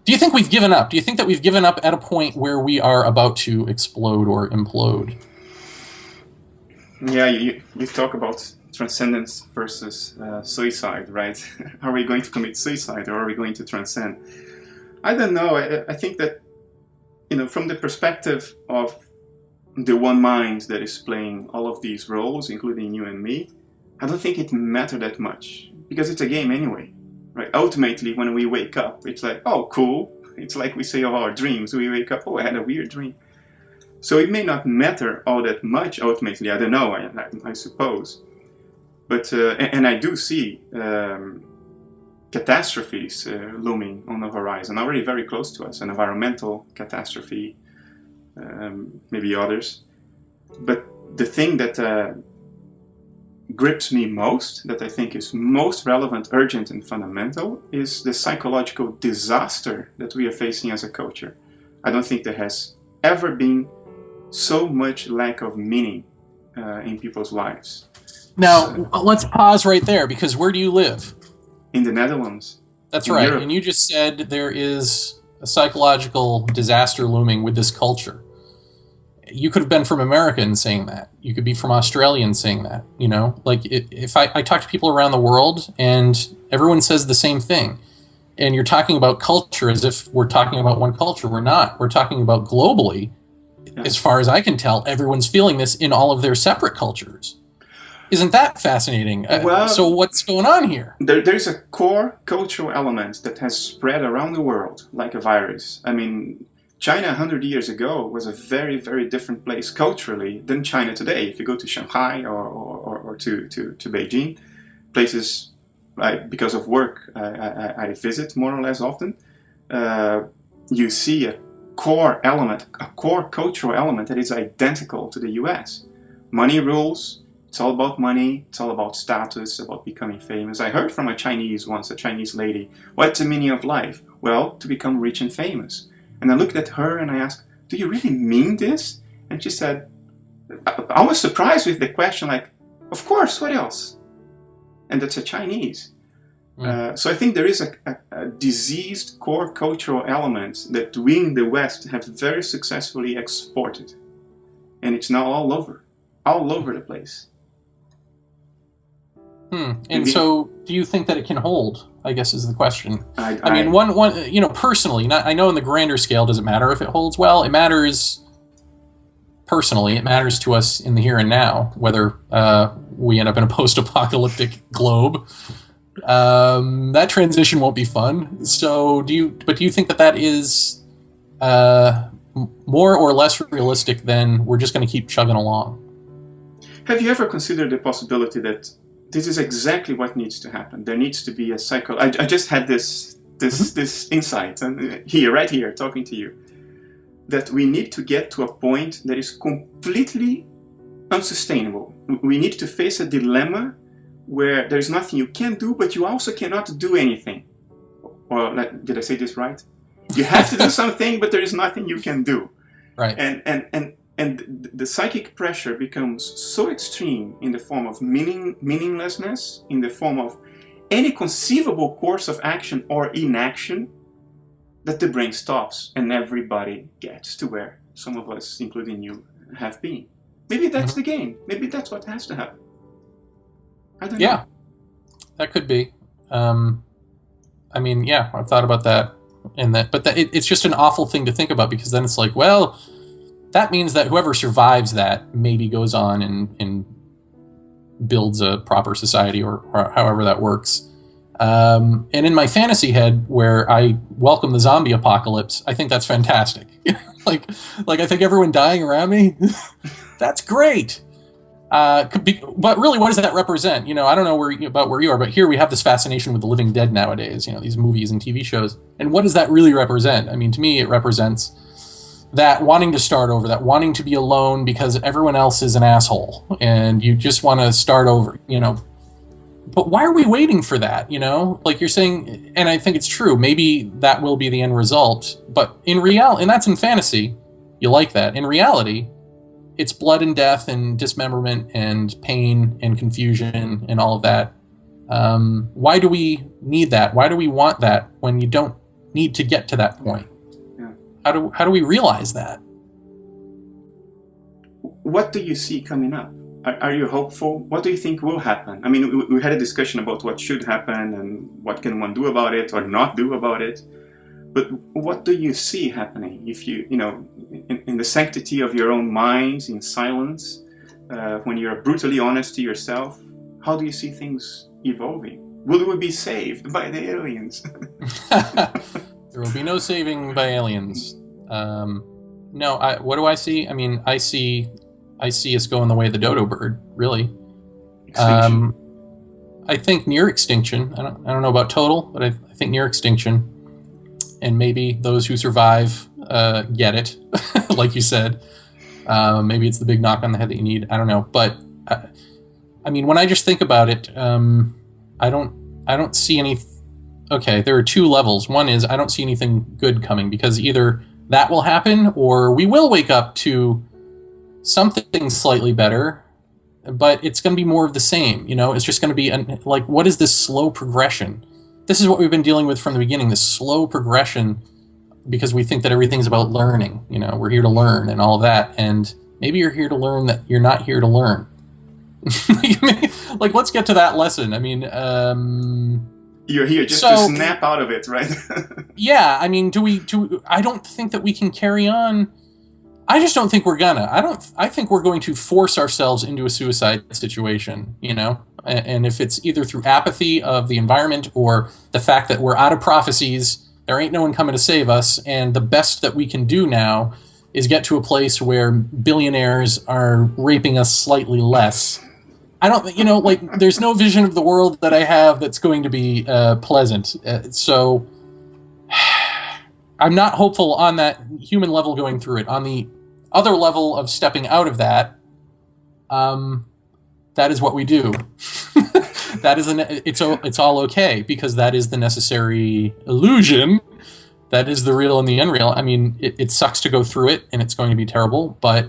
Do you think we've given up? Do you think that we've given up at a point where we are about to explode or implode?
Yeah, you talk about transcendence versus suicide, right? Are we going to commit suicide, or are we going to transcend? I don't know. I think that, from the perspective of the one mind that is playing all of these roles, including you and me, I don't think it matters that much, because it's a game anyway, right? Ultimately, when we wake up, it's like, oh, cool. It's like we say of our dreams. We wake up, oh, I had a weird dream. So it may not matter all that much ultimately. I don't know, I suppose. But, and I do see catastrophes looming on the horizon, already very close to us, an environmental catastrophe, maybe others. But the thing that grips me most, that I think is most relevant, urgent, and fundamental, is the psychological disaster that we are facing as a culture. I don't think there has ever been so much lack of meaning in people's lives.
Now, let's pause right there, because where do you live?
In the Netherlands.
That's right.
Europe.
And you just said there is a psychological disaster looming with this culture. You could have been from America and saying that. You could be from Australia and saying that. If I talk to people around the world and everyone says the same thing, and you're talking about culture as if we're talking about one culture. We're not. We're talking about globally. Yeah. As far as I can tell, everyone's feeling this in all of their separate cultures. Isn't that fascinating? So what's going on here?
There's a core cultural element that has spread around the world like a virus. I mean, China 100 years ago was a very, very different place culturally than China today. If you go to Shanghai or to Beijing, places because of work I visit more or less often, you see a core element, a core cultural element that is identical to the US. Money rules. It's all about money, it's all about status, about becoming famous. I heard from a Chinese lady, what's the meaning of life? Well, to become rich and famous. And I looked at her and I asked, do you really mean this? And she said, I was surprised with the question, like, of course, what else? And that's a Chinese. So I think there is a diseased core cultural element that we in the West have very successfully exported. And it's now all over the place.
And so, do you think that it can hold? I guess is the question. I mean, one, personally, I know in the grander scale, does it matter if it holds well? It matters personally. It matters to us in the here and now, whether we end up in a post-apocalyptic globe. That transition won't be fun. So, do you think that is more or less realistic than we're just going to keep chugging along?
Have you ever considered the possibility that this is exactly what needs to happen? There needs to be a cycle. I just had this insight, and right here, talking to you. that we need to get to a point that is completely unsustainable. We need to face a dilemma where there's nothing you can do, but you also cannot do anything. Or did I say this right? You have to do something, but there is nothing you can do.
Right.
And the psychic pressure becomes so extreme in the form of meaninglessness, in the form of any conceivable course of action or inaction, that the brain stops and everybody gets to where some of us, including you, have been. Maybe that's the game. Maybe that's what has to happen. I don't know.
Yeah, that could be. I mean, yeah, I've thought about that, but it's just an awful thing to think about, because then it's like, well, that means that whoever survives that maybe goes on and builds a proper society, or however that works. And in my fantasy head, where I welcome the zombie apocalypse, I think that's fantastic. like I think everyone dying around me, that's great. But really, what does that represent? I don't know about where you are, but here we have this fascination with the living dead nowadays, these movies and TV shows. And what does that really represent? I mean, to me, it represents that wanting to start over, that wanting to be alone because everyone else is an asshole and you just want to start over, But why are we waiting for that, Like you're saying, and I think it's true, maybe that will be the end result. But in reality, and that's in fantasy, you like that. In reality, it's blood and death and dismemberment and pain and confusion and all of that. Why do we need that? Why do we want that when you don't need to get to that point?
Yeah.
How do we realize that?
What do you see coming up? Are you hopeful? What do you think will happen? I mean, we had a discussion about what should happen and what can one do about it or not do about it. But what do you see happening if in the sanctity of your own mind, in silence, when you're brutally honest to yourself, how do you see things evolving? Will we be saved by the aliens?
There will be no saving by aliens. No, what do I see? I mean, I see us going the way of the dodo bird, really.
Extinction.
I think near extinction. I don't know about total, but I think near extinction. And maybe those who survive get it, like you said. Maybe it's the big knock on the head that you need. I don't know. But, I mean, when I just think about it, I don't see any... Okay, there are two levels. One is I don't see anything good coming, because either that will happen or we will wake up to something slightly better, but it's going to be more of the same. It's just going to be what is this slow progression? This is what we've been dealing with from the beginning, this slow progression, because we think that everything's about learning. We're here to learn and all of that. And maybe you're here to learn that you're not here to learn. Let's get to that lesson. I mean,
you're here just to snap out of it, right?
Yeah. I mean, I don't think that we can carry on. I just don't think we're gonna. I think we're going to force ourselves into a suicide situation, And if it's either through apathy of the environment or the fact that we're out of prophecies, there ain't no one coming to save us, and the best that we can do now is get to a place where billionaires are raping us slightly less. I don't, there's no vision of the world that I have that's going to be pleasant. So I'm not hopeful on that human level going through it. On the other level of stepping out of that, that is what we do. That is it's all okay, because that is the necessary illusion. That is the real and the unreal. I mean, it sucks to go through it, and it's going to be terrible, but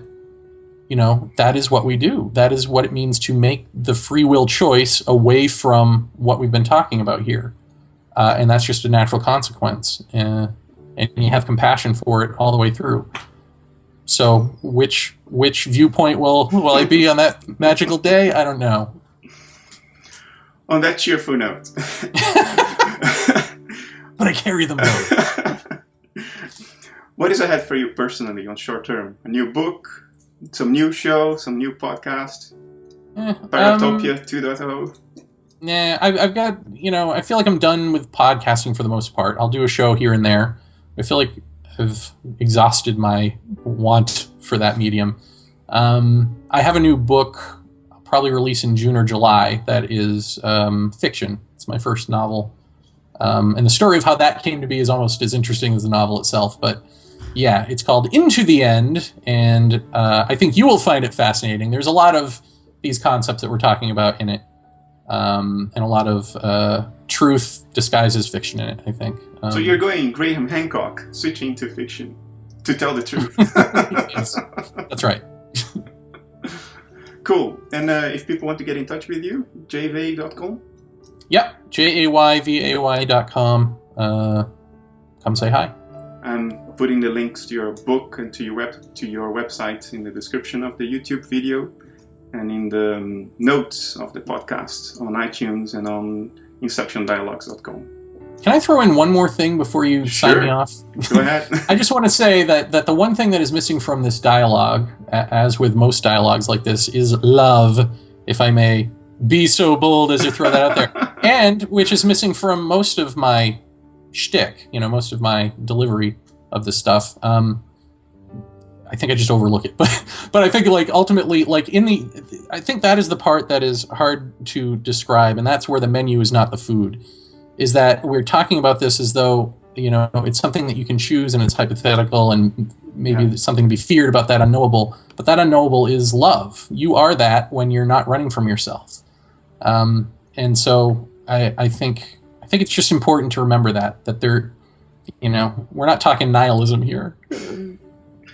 that is what we do. That is what it means to make the free will choice away from what we've been talking about here. And that's just a natural consequence. And you have compassion for it all the way through. So which viewpoint will I be on that magical day? I don't know.
On that cheerful note.
But I carry them both.
What is ahead for you personally on short term? A new book? Some new show? Some new podcast? Paratopia 2.0?
Nah, I've got, I feel like I'm done with podcasting for the most part. I'll do a show here and there. I feel like I've exhausted my want for that medium. I have a new book I'll probably release in June or July that is fiction. It's my first novel. And the story of how that came to be is almost as interesting as the novel itself. But Yeah, it's called Into the End, and I think you will find it fascinating. There's a lot of these concepts that we're talking about in it, and a lot of truth disguised as fiction in it, I think.
So you're going Graham Hancock, switching to fiction, to tell the truth.
Yes, that's right.
Cool. And if people want to get in touch with you, jvay.com?
Yep, jayvay.com. Come say hi.
I'm putting the links to your book and to your website in the description of the YouTube video and in the notes of the podcast on iTunes and on inceptiondialogues.com.
Can I throw in one more thing before you sign me off?
Go ahead.
I just want to say that the one thing that is missing from this dialogue, as with most dialogues like this, is love, if I may be so bold as to throw that out there, and which is missing from most of my shtick, most of my delivery of this stuff. I think I just overlook it, but I think ultimately I think that is the part that is hard to describe, and that's where the menu is not the food. Is that we're talking about this as though it's something that you can choose and it's hypothetical and maybe there's something to be feared about that unknowable, but that unknowable is love. You are that when you're not running from yourself, and so I think it's just important to remember that there, we're not talking nihilism here.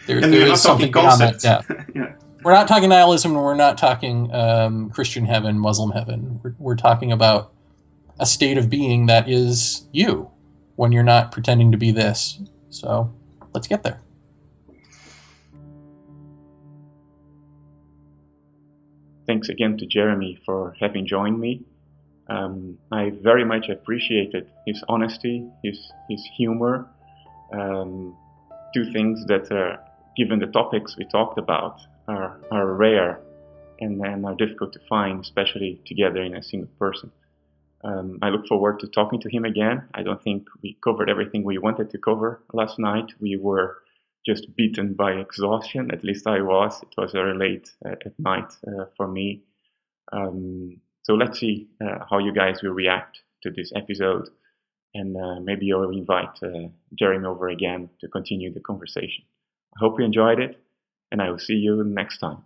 There is something beyond that depth. Yeah. We're not talking nihilism, and we're not talking Christian heaven, Muslim heaven. We're talking about a state of being that is you when you're not pretending to be this. So let's get there.
Thanks again to Jeremy for having joined me. I very much appreciated his honesty, his humor, two things that given the topics we talked about are rare and are difficult to find, especially together in a single person. I look forward to talking to him again. I don't think we covered everything we wanted to cover last night. We were just beaten by exhaustion, at least I was. It was very late at night for me. So let's see how you guys will react to this episode, and maybe I'll invite Jeremy over again to continue the conversation. I hope you enjoyed it, and I will see you next time.